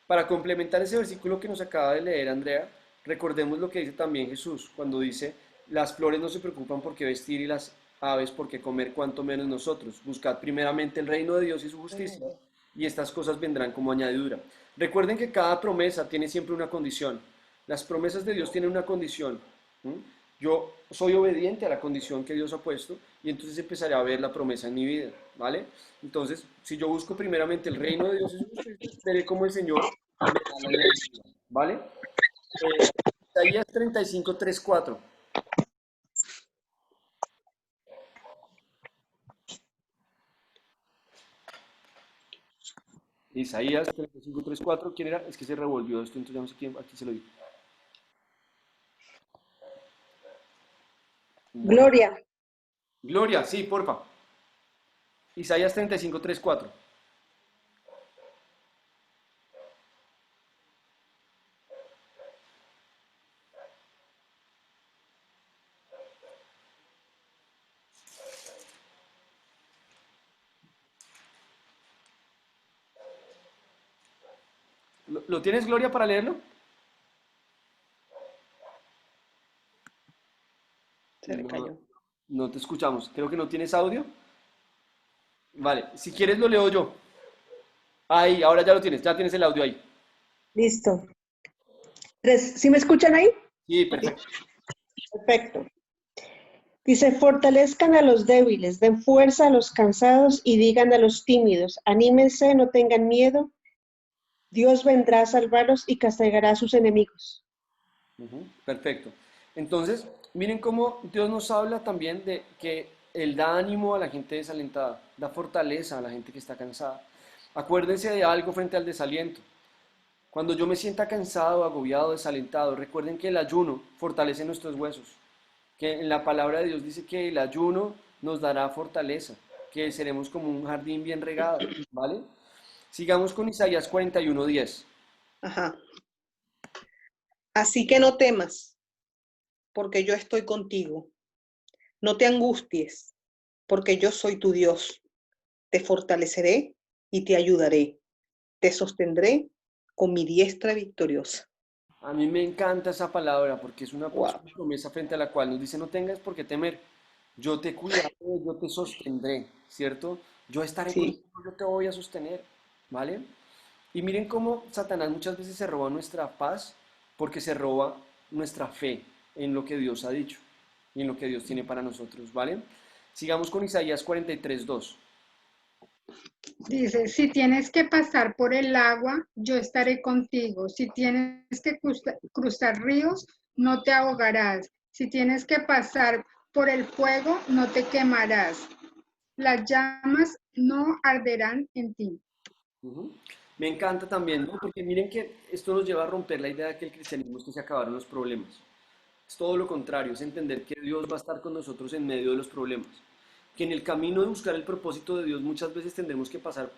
Speaker 1: Para complementar ese versículo que nos acaba de leer Andrea, recordemos lo que dice también Jesús cuando dice, las flores no se preocupan por qué vestir y las aves por qué comer, cuanto menos nosotros. Buscad primeramente el reino de Dios y su justicia y estas cosas vendrán como añadidura. Recuerden que cada promesa tiene siempre una condición. Las promesas de Dios tienen una condición. ¿Mm? Yo soy obediente a la condición que Dios ha puesto y entonces empezaré a ver la promesa en mi vida, ¿vale? Entonces, si yo busco primeramente el reino de Dios y su justicia, veré cómo el Señor me da la alegría, ¿vale? Isaías 35, 3, 4. Isaías 35, 3, 4. ¿Quién era? Es que se revolvió esto, entonces ya no sé quién, aquí se lo digo.
Speaker 7: Gloria,
Speaker 1: Gloria, sí, porfa. Isaías 35, 3, 4. ¿Lo tienes, Gloria, para leerlo?
Speaker 4: Se le
Speaker 1: No,
Speaker 4: cayó.
Speaker 1: no te escuchamos. Creo que no tienes audio. Vale, si quieres lo leo yo. Ahí, ahora ya tienes el audio ahí.
Speaker 7: listo. ¿Sí me escuchan ahí?
Speaker 1: Sí, perfecto.
Speaker 7: Perfecto. Dice, fortalezcan a los débiles, den fuerza a los cansados y digan a los tímidos, anímense, no tengan miedo, Dios vendrá a salvarlos y castigará a sus enemigos.
Speaker 1: Perfecto. Entonces, miren cómo Dios nos habla también de que Él da ánimo a la gente desalentada, da fortaleza a la gente que está cansada. Acuérdense de algo frente al desaliento. Cuando yo me sienta cansado, agobiado, desalentado, recuerden que el ayuno fortalece nuestros huesos, que en la palabra de Dios dice que el ayuno nos dará fortaleza, que seremos como un jardín bien regado, ¿vale? Sigamos con Isaías 41:10.
Speaker 4: Ajá. Así que no temas, porque yo estoy contigo. No te angusties, porque yo soy tu Dios. Te fortaleceré y te ayudaré. Te sostendré con mi diestra victoriosa.
Speaker 1: A mí me encanta esa palabra porque es una
Speaker 4: Wow.
Speaker 1: promesa frente a la cual nos dice no tengas por qué temer, yo te cuidaré, yo te sostendré, ¿cierto? Yo estaré
Speaker 4: Sí,
Speaker 1: contigo, yo te voy a sostener, ¿vale? Y miren cómo Satanás muchas veces se roba nuestra paz porque se roba nuestra fe en lo que Dios ha dicho y en lo que Dios tiene para nosotros, ¿vale? Sigamos con Isaías 43:2.
Speaker 2: Dice, si tienes que pasar por el agua, yo estaré contigo. Si tienes que cruzar ríos, no te ahogarás. Si tienes que pasar por el fuego, no te quemarás. Las llamas no arderán en ti.
Speaker 1: Ujú. Me encanta también, ¿no? Porque miren que esto nos lleva a romper la idea de que el cristianismo es que se acabaron los problemas. Es todo lo contrario, es entender que Dios va a estar con nosotros en medio de los problemas. Que en el camino de buscar el propósito de Dios muchas veces tendremos que pasar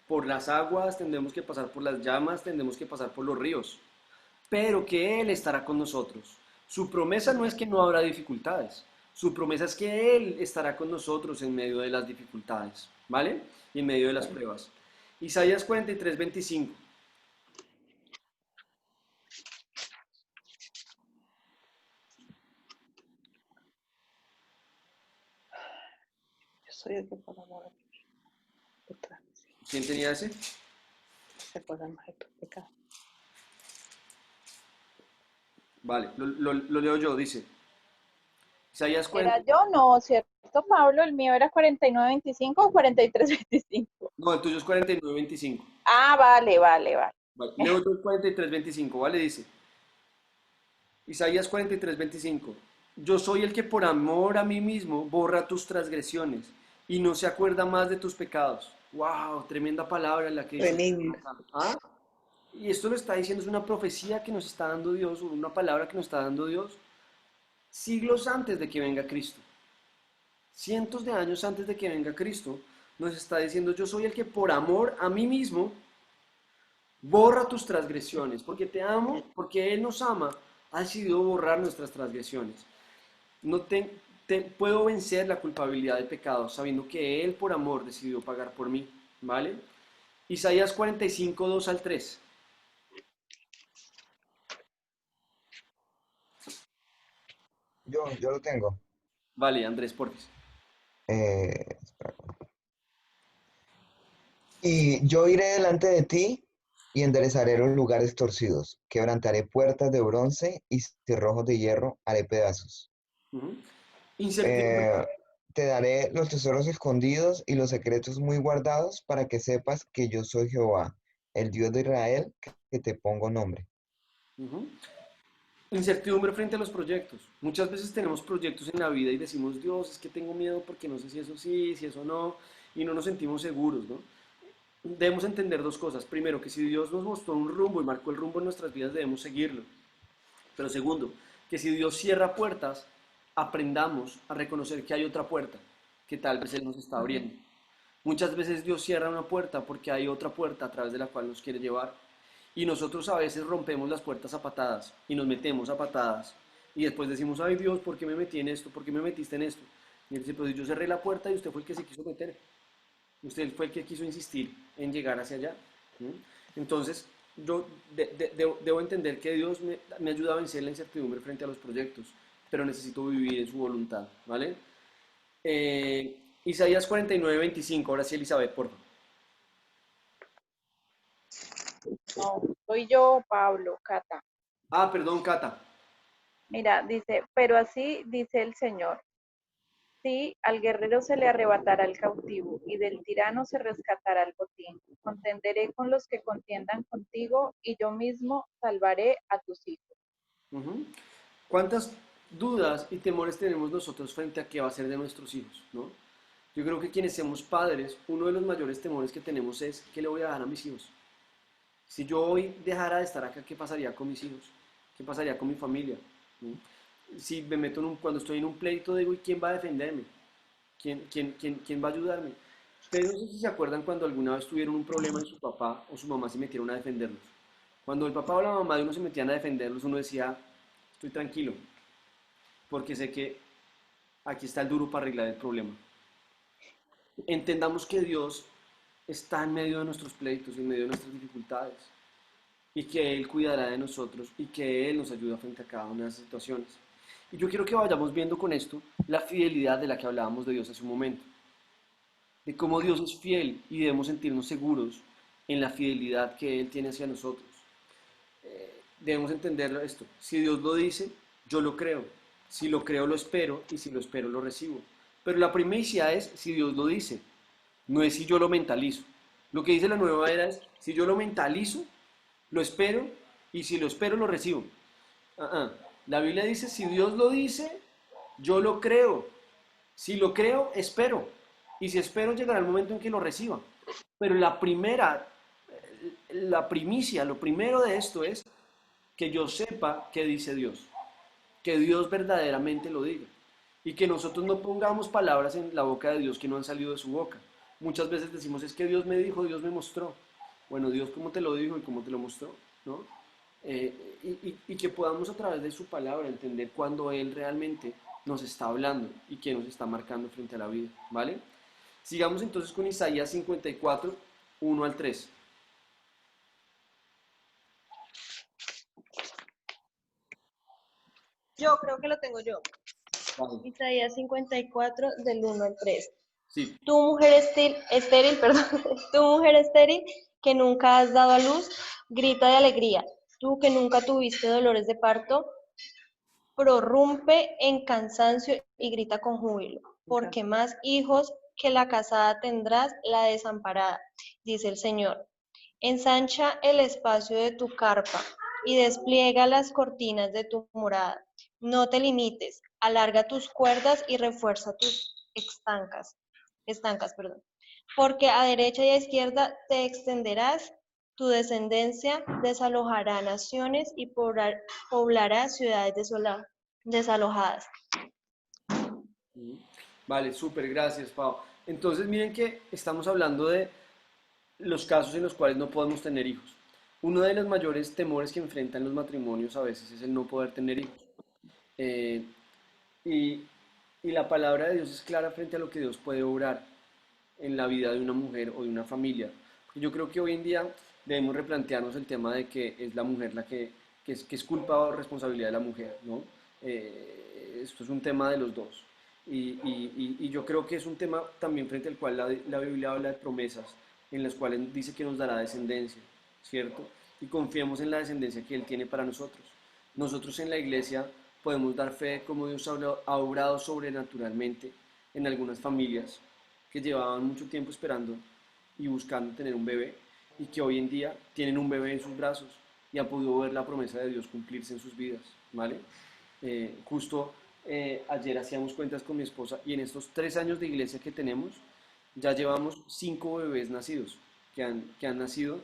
Speaker 1: por las aguas, tendremos que pasar por las llamas, tendremos que pasar por los ríos. Pero que Él estará con nosotros. Su promesa no es que no habrá dificultades. Su promesa es que Él estará con nosotros en medio de las dificultades, ¿vale? Y en medio de las pruebas. Isaías 43:25.
Speaker 4: yo soy el que por amor a ti detrás de sí.
Speaker 1: ¿Quién tenía ese?
Speaker 4: Se acuerdan más de tus pecados.
Speaker 1: Vale, lo leo yo, dice. Isaías
Speaker 6: Era
Speaker 1: 40.
Speaker 6: yo, no, ¿cierto, Pablo? El mío era 49:25 o 43:25.
Speaker 1: No, el tuyo es 49:25.
Speaker 6: Ah, vale, vale, vale.
Speaker 1: Vale, leo yo el 43:25, ¿vale? Dice. Isaías 43:25. Yo soy el que por amor a mí mismo borra tus transgresiones y no se acuerda más de tus pecados. ¡Wow! Tremenda palabra la que dice.
Speaker 4: Tremendo.
Speaker 1: ¿Ah? Y esto lo está diciendo, es una profecía que nos está dando Dios, o una palabra que nos está dando Dios siglos antes de que venga Cristo. Cientos de años antes de que venga Cristo, nos está diciendo, yo soy el que por amor a mí mismo borra tus transgresiones, porque te amo, porque Él nos ama, ha decidido borrar nuestras transgresiones. No te, puedo vencer la culpabilidad de pecado sabiendo que Él por amor decidió pagar por mí, ¿vale? Isaías 45, 2 al 3.
Speaker 8: Yo lo tengo.
Speaker 1: Vale, Andrés Portes.
Speaker 8: Espera. Y yo iré delante de ti y enderezaré los lugares torcidos, quebrantaré puertas de bronce y cerrojos de hierro haré pedazos.
Speaker 1: Ujú. Incertidumbre.
Speaker 8: Eh, Te daré los tesoros escondidos y los secretos muy guardados para que sepas que yo soy Jehová, el Dios de Israel, que te pongo nombre.
Speaker 1: Ujú. Incertidumbre frente a los proyectos. Muchas veces tenemos proyectos en la vida y decimos, Dios, es que tengo miedo porque no sé si eso sí, si eso no, y no nos sentimos seguros, ¿no? Debemos entender dos cosas. Primero, que si Dios nos mostró un rumbo y marcó el rumbo en nuestras vidas, debemos seguirlo. Pero segundo, que si Dios cierra puertas, aprendamos a reconocer que hay otra puerta que tal vez Él nos está abriendo. Muchas veces Dios cierra una puerta porque hay otra puerta a través de la cual nos quiere llevar. Y nosotros a veces rompemos las puertas a patadas y nos metemos a patadas. Y después decimos, ay Dios, ¿por qué me metí en esto? ¿Por qué me metiste en esto? Y Él dice, pues yo cerré la puerta y usted fue el que se quiso meter. Usted fue el que quiso insistir en llegar hacia allá. ¿Mm? Entonces, yo debo entender que Dios me ayuda a vencer la incertidumbre frente a los proyectos, pero necesito vivir en su voluntad, ¿vale? Isaías 49, 25, ahora sí Elizabeth, por favor.
Speaker 6: No, soy yo, Pablo, Cata.
Speaker 1: Ah, perdón, Cata.
Speaker 6: Mira, dice, pero así dice el Señor. Sí, al guerrero se le arrebatará el cautivo, y del tirano se rescatará el botín. Contenderé con los que contiendan contigo, y yo mismo salvaré a tus hijos.
Speaker 1: Ujú. ¿Cuántas dudas y temores tenemos nosotros frente a qué va a ser de nuestros hijos, ¿no? Yo creo que quienes somos padres, uno de los mayores temores que tenemos es, ¿qué le voy a dejar a mis hijos? Si yo hoy dejara de estar acá, ¿qué pasaría con mis hijos? ¿Qué pasaría con mi familia? ¿Mm? Si me meto cuando estoy en un pleito, digo, ¿y quién va a defenderme? ¿Quién va a ayudarme? Ustedes no sé si se acuerdan cuando alguna vez tuvieron un problema y su papá o su mamá se metieron a defenderlos. Cuando el papá o la mamá de uno se metían a defenderlos, uno decía, estoy tranquilo, porque sé que aquí está el duro para arreglar el problema. Entendamos que Dios está en medio de nuestros pleitos, en medio de nuestras dificultades, y que Él cuidará de nosotros y que Él nos ayuda frente a cada una de esas situaciones. Y yo quiero que vayamos viendo con esto la fidelidad de la que hablábamos de Dios hace un momento, de cómo Dios es fiel y debemos sentirnos seguros en la fidelidad que Él tiene hacia nosotros. Debemos entender esto, si Dios lo dice, yo lo creo, si lo creo lo espero y si lo espero lo recibo. Pero la primicia es si Dios lo dice, no es si yo lo mentalizo. Lo que dice la nueva era es, si yo lo mentalizo, lo espero y si lo espero lo recibo. La Biblia dice, si Dios lo dice, yo lo creo. Si lo creo, espero. Y si espero, llegará el momento en que lo reciba. Pero la primicia, lo primero de esto es que yo sepa qué dice Dios. Que Dios verdaderamente lo diga. Y que nosotros no pongamos palabras en la boca de Dios que no han salido de su boca. Muchas veces decimos, es que Dios me dijo, Dios me mostró. Bueno, Dios cómo te lo dijo y cómo te lo mostró, ¿no? Y que podamos a través de su palabra entender cuando Él realmente nos está hablando y que nos está marcando frente a la vida, ¿vale? Sigamos entonces con Isaías 54, 1 al 3.
Speaker 9: Yo creo que lo tengo yo.
Speaker 1: Vale.
Speaker 9: Isaías 54 del 1 al 3.
Speaker 1: Sí.
Speaker 9: Tu mujer estéril, perdón, tu mujer estéril que nunca has dado a luz, grita de alegría. Tú que nunca tuviste dolores de parto, prorrumpe en cansancio y grita con júbilo, porque más hijos que la casada tendrás la desamparada, dice el Señor. Ensancha el espacio de tu carpa y despliega las cortinas de tu morada. No te limites, alarga tus cuerdas y refuerza tus estancas, porque a derecha y a izquierda te extenderás, tu descendencia desalojará naciones y poblará ciudades desalojadas.
Speaker 1: Vale, súper, gracias, Pau. Entonces, miren que estamos hablando de los casos en los cuales no podemos tener hijos. Uno de los mayores temores que enfrentan los matrimonios a veces es el no poder tener hijos. Eh, y, Y la palabra de Dios es clara frente a lo que Dios puede obrar en la vida de una mujer o de una familia. Yo creo que hoy en día debemos replantearnos el tema de que es la mujer la que es culpa o responsabilidad de la mujer, ¿no? Esto es un tema de los dos. Y yo creo que es un tema también frente al cual la Biblia habla de promesas, en las cuales dice que nos dará descendencia, ¿cierto? Y confiemos en la descendencia que Él tiene para nosotros. Nosotros en la iglesia podemos dar fe de cómo Dios ha obrado sobrenaturalmente en algunas familias que llevaban mucho tiempo esperando y buscando tener un bebé y que hoy en día tienen un bebé en sus brazos y han podido ver la promesa de Dios cumplirse en sus vidas, ¿vale? Justo ayer hacíamos cuentas con mi esposa y en estos 3 años de iglesia que tenemos ya llevamos 5 bebés nacidos que han nacido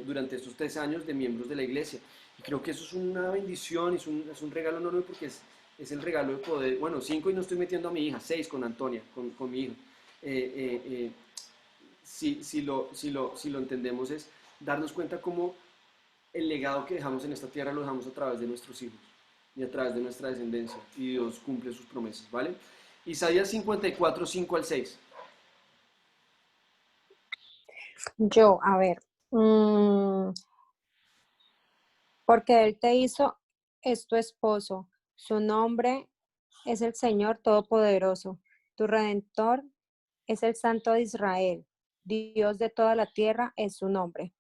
Speaker 1: durante estos 3 años de miembros de la iglesia. Y creo que eso es una bendición, es un regalo enorme porque es el regalo de poder, bueno, 5 y no estoy metiendo a mi hija, 6 con Antonia, con mi hija. Si lo entendemos es darnos cuenta cómo el legado que dejamos en esta tierra lo dejamos a través de nuestros hijos y a través de nuestra descendencia y Dios cumple sus promesas, ¿vale? Isaías 54, 5 al 6.
Speaker 5: Yo, a ver, porque Él te hizo, es tu esposo, su nombre es el Señor Todopoderoso, tu Redentor es el Santo de Israel, Dios de toda la tierra es su nombre.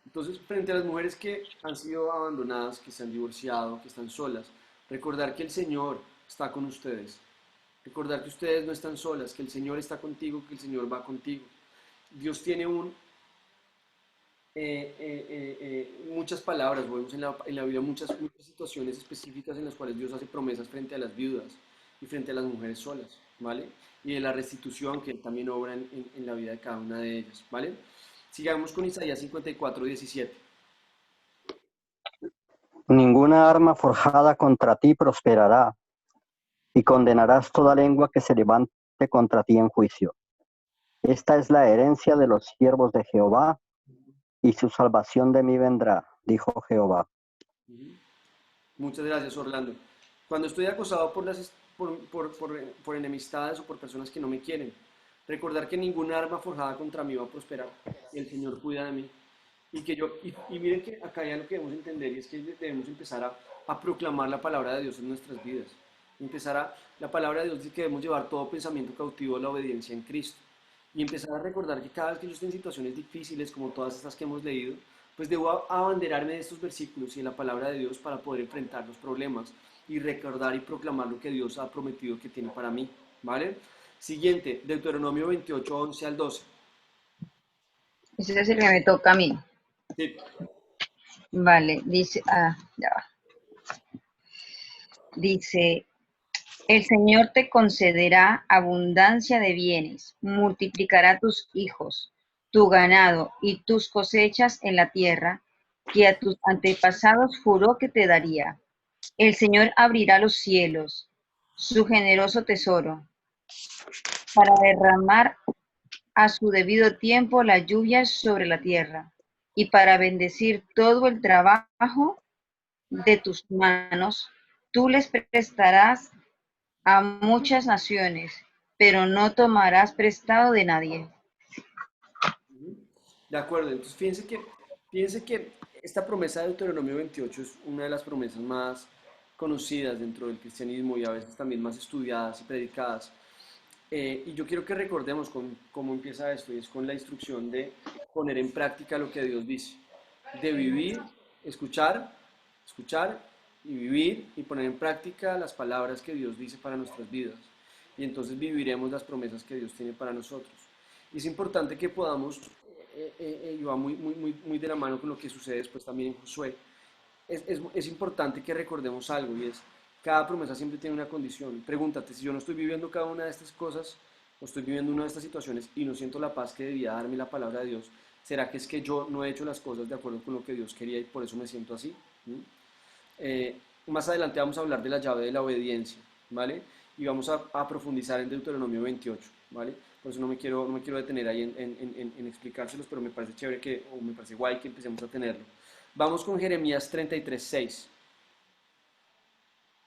Speaker 1: Entonces, frente a las mujeres que han sido abandonadas, que se han divorciado, que están solas, recordar que el Señor está con ustedes. Recordar que ustedes no están solas, que el Señor está contigo, que el Señor va contigo. Dios tiene muchas palabras, vemos en la Biblia muchas situaciones específicas en las cuales Dios hace promesas frente a las viudas y frente a las mujeres solas, ¿vale? Y de la restitución que Él también obra en la vida de cada una de ellas, ¿vale? Sigamos con Isaías 54, 17.
Speaker 10: Ninguna arma forjada contra ti prosperará, y condenarás toda lengua que se levante contra ti en juicio. Esta es la herencia de los siervos de Jehová, y su salvación de mí vendrá, dijo Jehová.
Speaker 1: Muchas gracias, Orlando. Cuando estoy acosado por enemistades o por personas que no me quieren, recordar que ninguna arma forjada contra mí va a prosperar. El Señor cuida de mí. Y miren que acá hay algo que debemos entender y es que debemos empezar a proclamar la palabra de Dios en nuestras vidas. La palabra de Dios dice que debemos llevar todo pensamiento cautivo a la obediencia en Cristo. Y empezar a recordar que cada vez que yo estoy en situaciones difíciles, como todas estas que hemos leído, pues debo abanderarme de estos versículos y de la palabra de Dios para poder enfrentar los problemas y recordar y proclamar lo que Dios ha prometido que tiene para mí, ¿vale? Siguiente, Deuteronomio 28, 11 al 12.
Speaker 11: Ese es el que me toca a mí.
Speaker 1: Sí.
Speaker 11: Vale, dice, ya va. Dice, el Señor te concederá abundancia de bienes, multiplicará tus hijos, tu ganado y tus cosechas en la tierra que a tus antepasados juró que te daría. El Señor abrirá los cielos, su generoso tesoro, para derramar a su debido tiempo las lluvias sobre la tierra y para bendecir todo el trabajo de tus manos. Tú les prestarás a muchas naciones, pero no tomarás prestado de nadie.
Speaker 1: De acuerdo, entonces fíjense que esta promesa de Deuteronomio 28 es una de las promesas más conocidas dentro del cristianismo y a veces también más estudiadas y predicadas. Y yo quiero que recordemos cómo empieza esto, y es con la instrucción de poner en práctica lo que Dios dice, de vivir, escuchar y vivir y poner en práctica las palabras que Dios dice para nuestras vidas. Y entonces viviremos las promesas que Dios tiene para nosotros. Y es importante que podamos, y va muy de la mano con lo que sucede después también en Josué, es importante que recordemos algo y es, cada promesa siempre tiene una condición. Pregúntate, si yo no estoy viviendo cada una de estas cosas, o estoy viviendo una de estas situaciones y no siento la paz que debía darme la palabra de Dios, ¿será que es que yo no he hecho las cosas de acuerdo con lo que Dios quería y por eso me siento así? Más adelante vamos a hablar de la llave de la obediencia, ¿vale? Y vamos a profundizar en Deuteronomio 28, ¿vale? Por eso no me quiero detener ahí en explicárselos, pero me parece chévere o me parece guay que empecemos a tenerlo. Vamos con Jeremías 33, 6.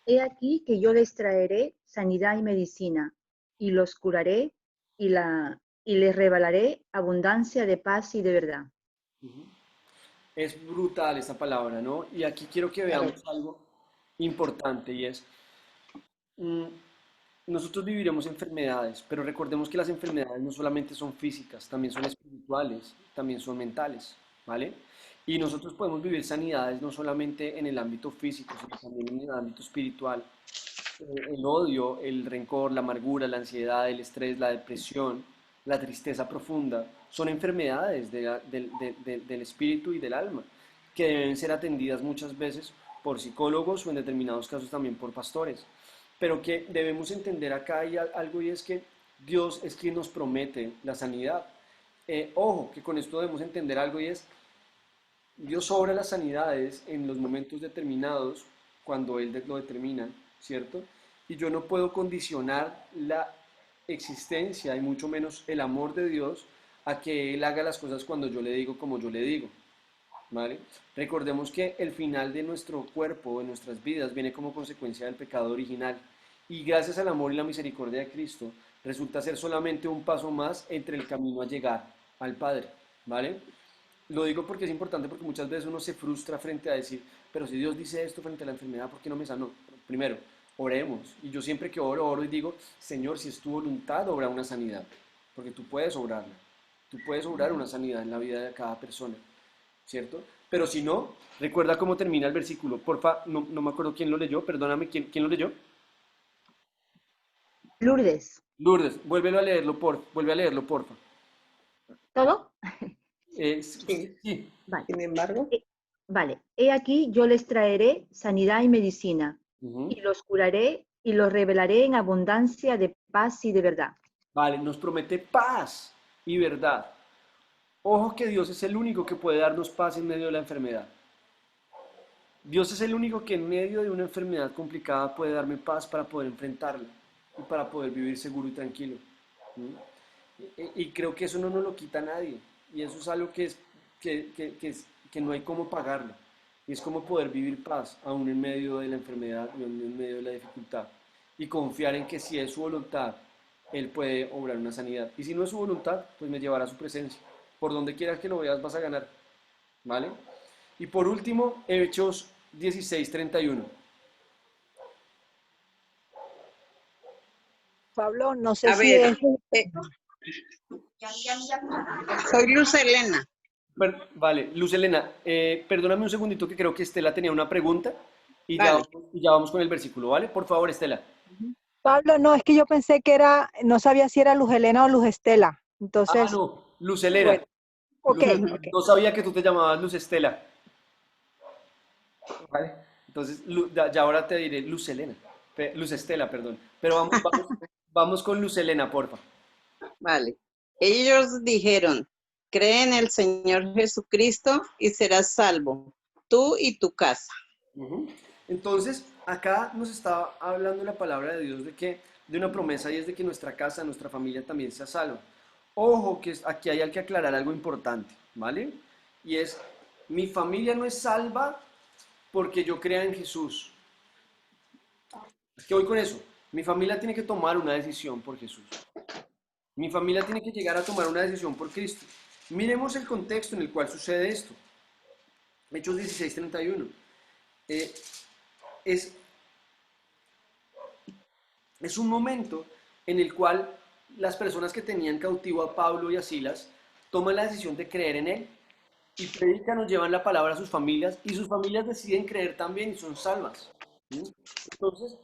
Speaker 12: He aquí que yo les traeré sanidad y medicina, y los curaré, y les revelaré abundancia de paz y de verdad.
Speaker 1: Ujú. Es brutal esta palabra, ¿no? Y aquí quiero que veamos algo importante y es, mm, nosotros viviremos enfermedades, pero recordemos que las enfermedades no solamente son físicas, también son espirituales, también son mentales, ¿vale? Y nosotros podemos vivir sanidades no solamente en el ámbito físico, sino también en el ámbito espiritual. El odio, el rencor, la amargura, la ansiedad, el estrés, la depresión, la tristeza profunda, son enfermedades del espíritu y del alma, que deben ser atendidas muchas veces por psicólogos o en determinados casos también por pastores. Pero que debemos entender acá hay algo y es que Dios es quien nos promete la sanidad. Ojo, que con esto debemos entender algo y es, Dios obra las sanidades en los momentos determinados, cuando Él lo determina, ¿cierto? Y yo no puedo condicionar la existencia y mucho menos el amor de Dios a que Él haga las cosas cuando yo le digo como yo le digo, ¿vale? Recordemos que el final de nuestro cuerpo, de nuestras vidas, viene como consecuencia del pecado original. Y gracias al amor y la misericordia de Cristo, resulta ser solamente un paso más entre el camino a llegar al Padre, ¿vale? Lo digo porque es importante, porque muchas veces uno se frustra frente a decir, pero si Dios dice esto frente a la enfermedad, ¿por qué no me sanó? Primero, oremos. Y yo siempre que oro y digo, Señor, si es tu voluntad, obra una sanidad, porque tú puedes obrarla. Tú puedes obrar una sanidad en la vida de cada persona, ¿cierto? Pero si no, recuerda cómo termina el versículo. Porfa, no me acuerdo quién lo leyó, perdóname, ¿quién lo leyó?
Speaker 12: Lourdes,
Speaker 1: Lourdes, vuelve a leerlo, porfa.
Speaker 12: ¿todo?
Speaker 4: Sí.
Speaker 1: Sí.
Speaker 12: Vale.
Speaker 4: Sin embargo,
Speaker 12: Vale, he aquí yo les traeré sanidad y medicina,
Speaker 1: Ujú.
Speaker 12: y los curaré y los revelaré en abundancia de paz y de verdad.
Speaker 1: Vale, nos promete paz y verdad. Ojo que Dios es el único que puede darnos paz en medio de la enfermedad. Dios es el único que en medio de una enfermedad complicada puede darme paz para poder enfrentarla y para poder vivir seguro y tranquilo. ¿Mm? Y creo que eso no nos lo quita nadie. Y eso es algo que no hay cómo pagarlo. Y es como poder vivir paz aún en medio de la enfermedad y aún en medio de la dificultad. Y confiar en que si es su voluntad, Él puede obrar una sanidad. Y si no es su voluntad, pues me llevará a su presencia. Por donde quieras que lo veas vas a ganar. ¿Vale? Y por último, Hechos 16:31.
Speaker 13: Pablo, no sé
Speaker 14: A
Speaker 13: si
Speaker 14: ver,
Speaker 13: es...
Speaker 14: soy Luz Elena.
Speaker 1: Vale, Luz Elena, perdóname un segundito que creo que Estela tenía una pregunta y
Speaker 14: Vale.
Speaker 1: ya vamos con el versículo, ¿vale? Por favor, Estela.
Speaker 13: Pablo, no, es que yo pensé que era, no sabía si era Luz Helena o Luz Estela. Entonces,
Speaker 1: No, Luz Elena.
Speaker 13: bueno, ok, ok.
Speaker 1: No sabía que tú te llamabas Luz Estela. ¿Vale? Entonces, ya ahora te diré Luz Elena. Luz Estela, perdón. Pero vamos con Luz Elena, porfa.
Speaker 14: Vale. Ellos dijeron, cree en el Señor Jesucristo y serás salvo, tú y tu casa.
Speaker 1: Ujú. Entonces, acá nos está hablando la palabra de Dios de una promesa y es de que nuestra casa, nuestra familia también sea salva. Ojo, que aquí hay que aclarar algo importante, ¿vale? Y es, mi familia no es salva porque yo crea en Jesús. Es que voy con eso. Mi familia tiene que tomar una decisión por Jesús. Mi familia tiene que llegar a tomar una decisión por Cristo. Miremos el contexto en el cual sucede esto. Hechos 16:31. Es un momento en el cual las personas que tenían cautivo a Pablo y a Silas toman la decisión de creer en él y predican o llevan la palabra a sus familias y sus familias deciden creer también y son salvas. ¿Sí? Entonces,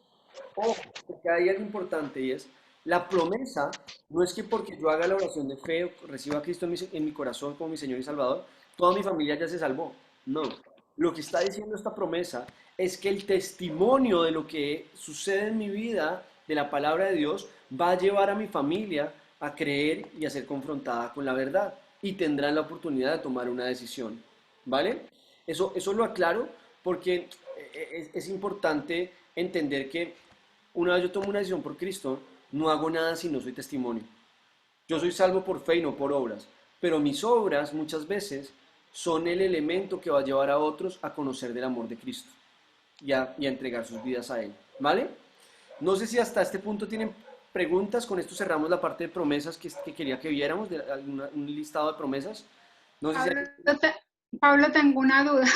Speaker 1: ojo, porque hay algo importante y es, la promesa no es que porque yo haga la oración de fe o reciba a Cristo en mi corazón como mi Señor y Salvador, toda mi familia ya se salvó. No, lo que está diciendo esta promesa es que el testimonio de lo que sucede en mi vida, de la palabra de Dios, va a llevar a mi familia a creer y a ser confrontada con la verdad y tendrán la oportunidad de tomar una decisión, ¿vale? Eso lo aclaro porque es importante entender que una vez yo tomo una decisión por Cristo, no hago nada si no soy testimonio. Yo soy salvo por fe y no por obras, pero mis obras muchas veces son el elemento que va a llevar a otros a conocer del amor de Cristo y a entregar sus vidas a Él. ¿vale? No sé si hasta este punto tienen preguntas. Con esto cerramos la parte de promesas que quería que viéramos, de un listado de promesas. No sé si...
Speaker 2: Pablo, tengo una duda.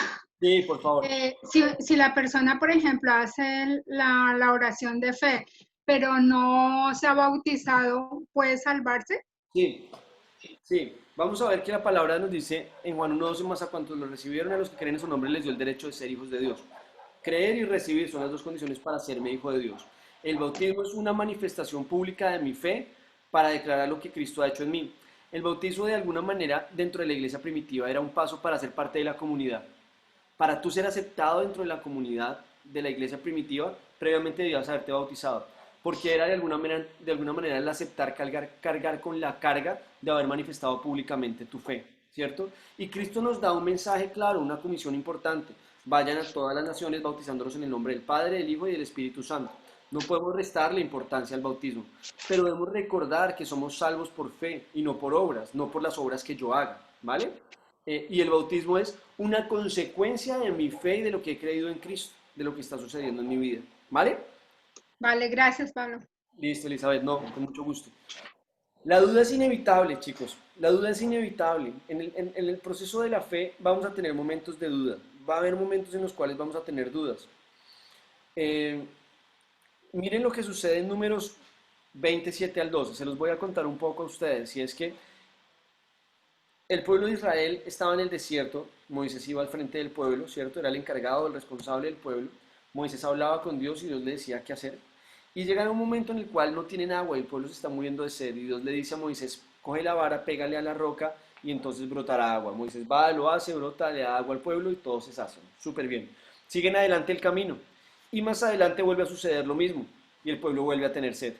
Speaker 1: Sí, por favor.
Speaker 2: Si la persona, por ejemplo, hace la oración de fe, pero no se ha bautizado, ¿puede salvarse?
Speaker 1: Sí, sí. Vamos a ver que la palabra nos dice en Juan 1:12, más a cuantos lo recibieron, a los que creen en su nombre les dio el derecho de ser hijos de Dios. Creer y recibir son las dos condiciones para serme hijo de Dios. El bautismo es una manifestación pública de mi fe para declarar lo que Cristo ha hecho en mí. El bautizo, de alguna manera, dentro de la iglesia primitiva era un paso para ser parte de la comunidad. Para tú ser aceptado dentro de la comunidad de la iglesia primitiva, previamente debías haberte bautizado, porque era de alguna manera el aceptar cargar con la carga de haber manifestado públicamente tu fe, ¿cierto? Y Cristo nos da un mensaje claro, una comisión importante: vayan a todas las naciones bautizándolos en el nombre del Padre, del Hijo y del Espíritu Santo. No podemos restarle importancia al bautismo, pero debemos recordar que somos salvos por fe y no por obras, no por las obras que yo haga, ¿vale? Y el bautismo es una consecuencia de mi fe y de lo que he creído en Cristo, de lo que está sucediendo en mi vida, ¿vale?
Speaker 2: Vale, gracias, Pablo.
Speaker 1: Listo, Elizabeth, no, con mucho gusto. La duda es inevitable, chicos, la duda es inevitable. En el proceso de la fe vamos a tener momentos de duda, va a haber momentos en los cuales vamos a tener dudas. Miren lo que sucede en Números 27 al 12, se los voy a contar un poco a ustedes, y es que el pueblo de Israel estaba en el desierto, Moisés iba al frente del pueblo, ¿cierto? Era el encargado, el responsable del pueblo. Moisés hablaba con Dios y Dios le decía qué hacer. Y llega un momento en el cual no tienen agua y el pueblo se está muriendo de sed, y Dios le dice a Moisés: coge la vara, pégale a la roca y entonces brotará agua. Moisés va, lo hace, brota, le da agua al pueblo y todos se sacian. Súper bien. Siguen adelante el camino y más adelante vuelve a suceder lo mismo y el pueblo vuelve a tener sed.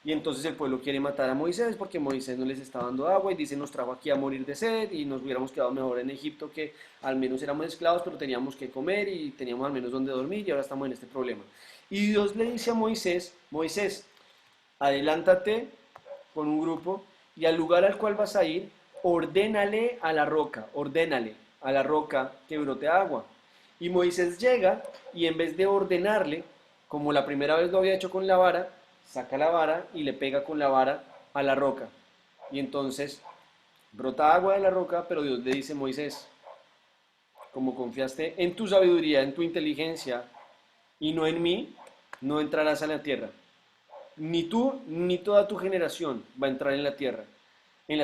Speaker 1: Y entonces el pueblo quiere matar a Moisés porque Moisés no les está dando agua y dice: nos trajo aquí a morir de sed y nos hubiéramos quedado mejor en Egipto, que al menos éramos esclavos pero teníamos que comer y teníamos al menos donde dormir, y ahora estamos en este problema. Y Dios le dice a Moisés: Moisés, adelántate con un grupo y al lugar al cual vas a ir, ordénale a la roca que brote agua. Y Moisés llega y en vez de ordenarle, como la primera vez lo había hecho con la vara, saca la vara y le pega con la vara a la roca. Y entonces brota agua de la roca, pero Dios le dice: Moisés, como confiaste en tu sabiduría, en tu inteligencia y no en mí, no entrarás a la tierra. Ni tú ni toda tu generación va a entrar en la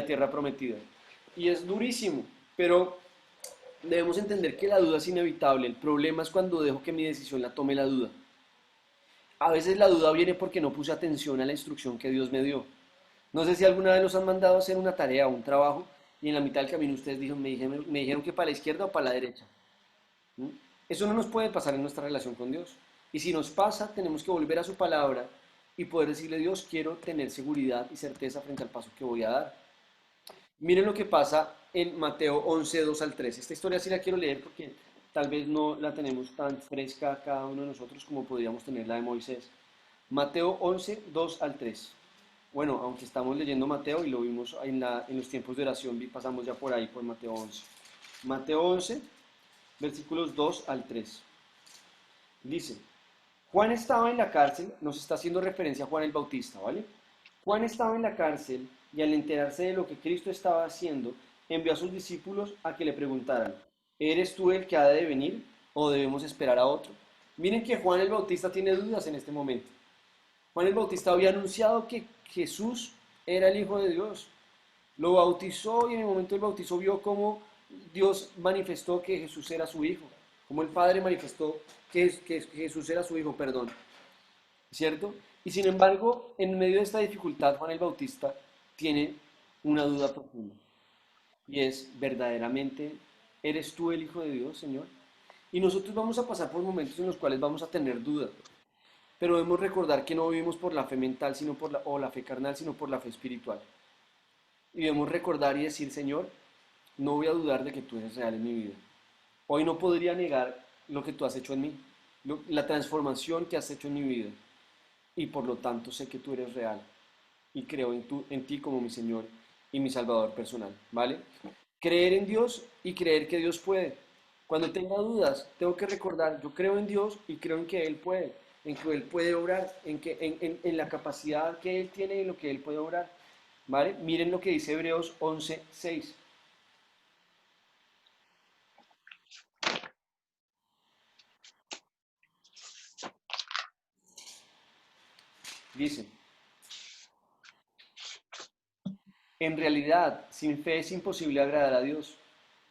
Speaker 1: tierra prometida. Y es durísimo, pero debemos entender que la duda es inevitable. El problema es cuando dejo que mi decisión la tome la duda. A veces la duda viene porque no puse atención a la instrucción que Dios me dio. No sé si alguna vez los han mandado a hacer una tarea o un trabajo y en la mitad del camino ustedes me dijeron que para la izquierda o para la derecha. ¿Mm? Eso no nos puede pasar en nuestra relación con Dios. Y si nos pasa, tenemos que volver a su palabra y poder decirle: Dios, quiero tener seguridad y certeza frente al paso que voy a dar. Miren lo que pasa en Mateo 11, 2 al 3. Esta historia sí la quiero leer porque tal vez no la tenemos tan fresca cada uno de nosotros como podríamos tener la de Moisés. Mateo 11, 2 al 3. Bueno, aunque estamos leyendo Mateo y lo vimos en los tiempos de oración, pasamos ya por ahí por Mateo 11. Mateo 11, versículos 2 al 3. Dice: Juan estaba en la cárcel, nos está haciendo referencia a Juan el Bautista, ¿vale? Juan estaba en la cárcel y al enterarse de lo que Cristo estaba haciendo, envió a sus discípulos a que le preguntaran: ¿eres tú el que ha de venir o debemos esperar a otro? Miren que Juan el Bautista tiene dudas en este momento. Juan el Bautista había anunciado que Jesús era el Hijo de Dios. Lo bautizó y en el momento del bautizo vio cómo Dios manifestó que Jesús era su Hijo, como el Padre manifestó que Jesús era su Hijo, perdón, ¿cierto? Y sin embargo, en medio de esta dificultad, Juan el Bautista tiene una duda profunda, y es: ¿verdaderamente eres tú el Hijo de Dios, Señor? Y nosotros vamos a pasar por momentos en los cuales vamos a tener dudas, pero debemos recordar que no vivimos por la fe mental o la fe carnal, sino por la fe espiritual. Y debemos recordar y decir: Señor, no voy a dudar de que tú eres real en mi vida. Hoy no podría negar lo que tú has hecho en mí, la transformación que has hecho en mi vida. Y por lo tanto sé que tú eres real y creo en ti como mi Señor y mi Salvador personal, ¿vale? Creer en Dios y creer que Dios puede. Cuando tenga dudas, tengo que recordar: yo creo en Dios y creo en que Él puede. en que Él puede obrar, en la capacidad que Él tiene y en lo que Él puede obrar. ¿Vale? Miren lo que dice Hebreos 11:6. Dice, en realidad, sin fe es imposible agradar a Dios,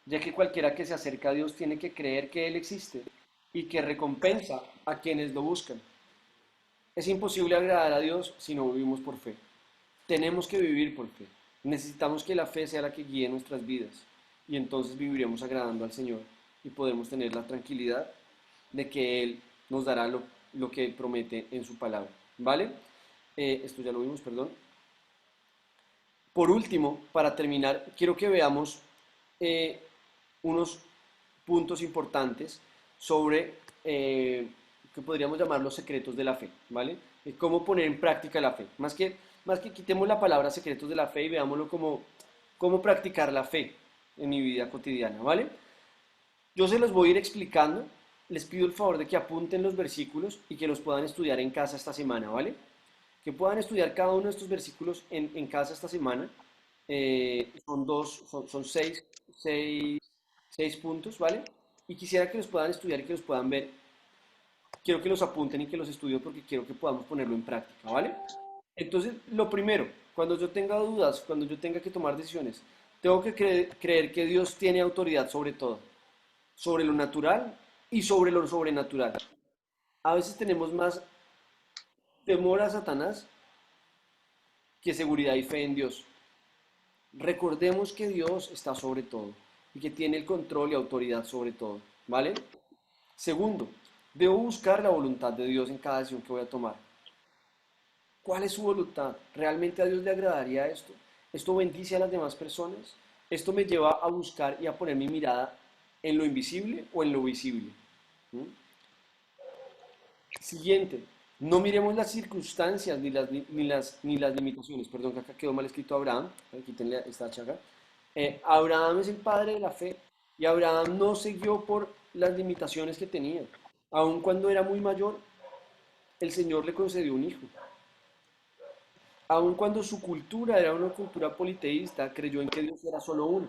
Speaker 1: ya que cualquiera que se acerca a Dios tiene que creer que Él existe y que recompensa a quienes lo buscan. Es imposible agradar a Dios si no vivimos por fe. Tenemos que vivir por fe. Necesitamos que la fe sea la que guíe nuestras vidas y entonces viviremos agradando al Señor y podemos tener la tranquilidad de que Él nos dará lo que promete en su palabra. ¿Vale? Esto ya lo vimos, perdón. Por último, para terminar, quiero que veamos unos puntos importantes sobre que podríamos llamar los secretos de la fe, ¿vale? Cómo poner en práctica la fe. Más que quitemos la palabra secretos de la fe y veámoslo como cómo practicar la fe en mi vida cotidiana, ¿vale? Yo se los voy a ir explicando. Les pido el favor de que apunten los versículos y que los puedan estudiar en casa esta semana, ¿vale? Que puedan estudiar cada uno de estos versículos en casa esta semana. Son seis puntos, ¿vale? Y quisiera que los puedan estudiar y que los puedan ver. Quiero que los apunten y que los estudien porque quiero que podamos ponerlo en práctica, ¿vale? Entonces, lo primero, cuando yo tenga dudas, cuando yo tenga que tomar decisiones, tengo que creer que Dios tiene autoridad sobre todo, sobre lo natural y sobre lo sobrenatural. A veces tenemos más temor a Satanás que seguridad y fe en Dios. Recordemos que Dios está sobre todo y que tiene el control y autoridad sobre todo, ¿vale? Segundo, debo buscar la voluntad de Dios en cada decisión que voy a tomar. ¿Cuál es su voluntad? ¿Realmente a Dios le agradaría esto? ¿Esto bendice a las demás personas? ¿Esto me lleva a buscar y a poner mi mirada en lo invisible o en lo visible? ¿Mm? Siguiente, no miremos las circunstancias ni las limitaciones. Perdón, que acá quedó mal escrito Abraham. Quítenle esta chaca. Abraham es el padre de la fe y Abraham no siguió por las limitaciones que tenía. Aun cuando era muy mayor, el Señor le concedió un hijo. Aun cuando su cultura era una cultura politeísta, creyó en que Dios era solo uno.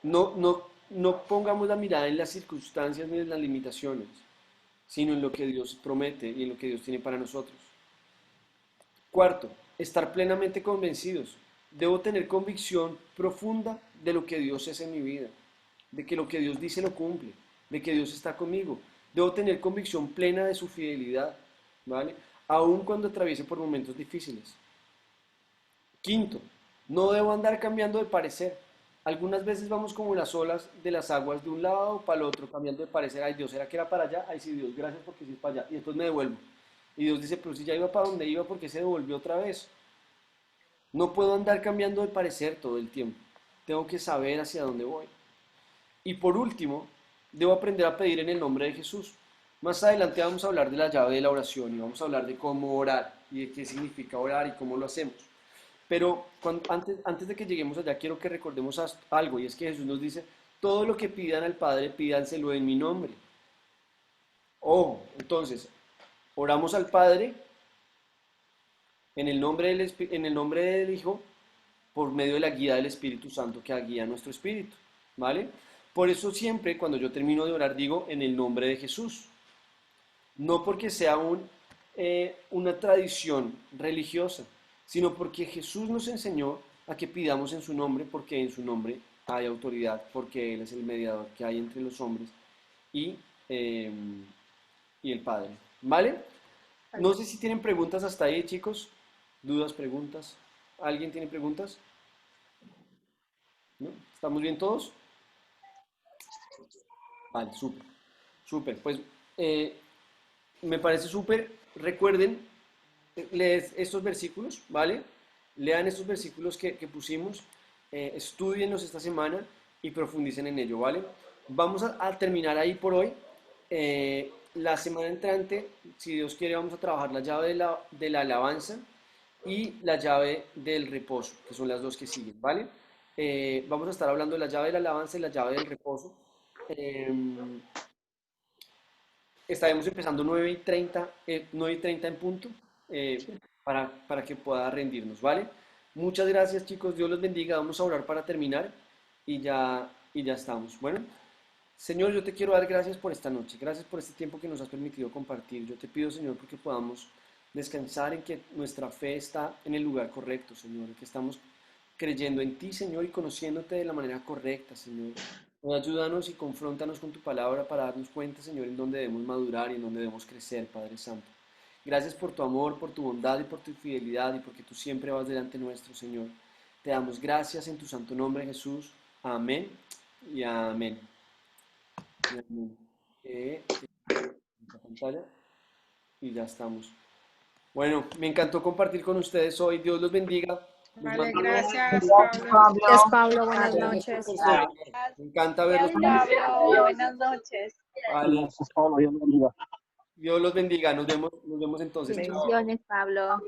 Speaker 1: No pongamos la mirada en las circunstancias ni en las limitaciones, sino en lo que Dios promete y en lo que Dios tiene para nosotros. Cuarto, estar plenamente convencidos. Debo tener convicción profunda de lo que Dios es en mi vida, de que lo que Dios dice lo cumple, de que Dios está conmigo. Debo tener convicción plena de su fidelidad, ¿vale? Aun cuando atraviese por momentos difíciles. Quinto, no debo andar cambiando de parecer. Algunas veces vamos como las olas de las aguas de un lado para el otro, cambiando de parecer. Ay, Dios, ¿será que era para allá? Ay, sí, Dios, gracias porque sí es para allá. Y después me devuelvo. Y Dios dice, pero si ya iba para donde iba, ¿por qué se devolvió otra vez? No puedo andar cambiando de parecer todo el tiempo. Tengo que saber hacia dónde voy. Y por último, debo aprender a pedir en el nombre de Jesús. Más adelante vamos a hablar de la llave de la oración y vamos a hablar de cómo orar y de qué significa orar y cómo lo hacemos. Pero antes de que lleguemos allá, quiero que recordemos algo, y es que Jesús nos dice, todo lo que pidan al Padre, pídanselo en mi nombre. Entonces, oramos al Padre en el nombre del Hijo, por medio de la guía del Espíritu Santo que guía nuestro espíritu, ¿vale? Por eso siempre cuando yo termino de orar digo en el nombre de Jesús. No porque sea una tradición religiosa, sino porque Jesús nos enseñó a que pidamos en su nombre, porque en su nombre hay autoridad, porque Él es el mediador que hay entre los hombres y el Padre. ¿Vale? No sé si tienen preguntas hasta ahí, chicos. ¿Dudas, preguntas? ¿Alguien tiene preguntas? ¿No? ¿Estamos bien todos? Vale, súper. Súper. Pues me parece súper. Recuerden leer estos versículos, ¿vale? Lean estos versículos que pusimos, estudienlos esta semana y profundicen en ello, ¿vale? Vamos a terminar ahí por hoy. La semana entrante, si Dios quiere, vamos a trabajar la llave de la alabanza y la llave del reposo, que son las dos que siguen, ¿vale? Vamos a estar hablando de la llave de la alabanza y la llave del reposo. estaremos empezando 9:30 en punto, para que pueda rendirnos, ¿vale? Muchas gracias, chicos. Dios los bendiga. Vamos a orar para terminar y ya estamos. Bueno, Señor, yo te quiero dar gracias por esta noche. Gracias por este tiempo que nos has permitido compartir. Yo te pido, Señor, porque podamos descansar en que nuestra fe está en el lugar correcto, Señor, que estamos creyendo en ti, Señor, y conociéndote de la manera correcta, Señor. Ayúdanos y confróntanos con tu palabra para darnos cuenta, Señor, en dónde debemos madurar y en dónde debemos crecer, Padre Santo. Gracias por tu amor, por tu bondad y por tu fidelidad y porque tú siempre vas delante nuestro, Señor. Te damos gracias en tu santo nombre, Jesús. Amén y amén. Y amén. La pantalla y ya estamos. Bueno, me encantó compartir con ustedes hoy. Dios los bendiga. Les
Speaker 2: Vale,
Speaker 1: mando
Speaker 2: gracias,
Speaker 1: un
Speaker 2: Pablo.
Speaker 5: Gracias, Pablo. Buenas
Speaker 1: Gracias
Speaker 5: noches.
Speaker 1: por ser. Me encanta verlos.
Speaker 6: Pablo, buenas noches.
Speaker 1: Vale.
Speaker 10: Gracias, Pablo. Dios bendiga.
Speaker 1: Dios los bendiga. Nos vemos entonces. Chao.
Speaker 12: Bendiciones, Pablo.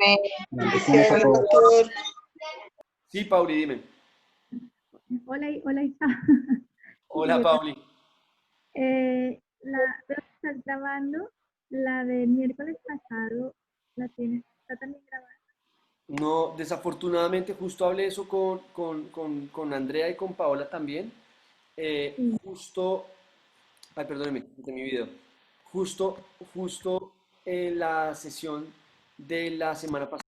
Speaker 10: Bendiciones a todos.
Speaker 4: Pastor.
Speaker 1: Sí, Pauli, dime.
Speaker 15: Hola, hola Isa.
Speaker 1: Hola, Pauli.
Speaker 15: Veo que estás grabando la del miércoles pasado, la tienes, está también grabada.
Speaker 1: No, desafortunadamente, justo hablé eso con Andrea y con Paola también. Justo, ay, perdónenme, quité mi video. Justo en la sesión de la semana pasada.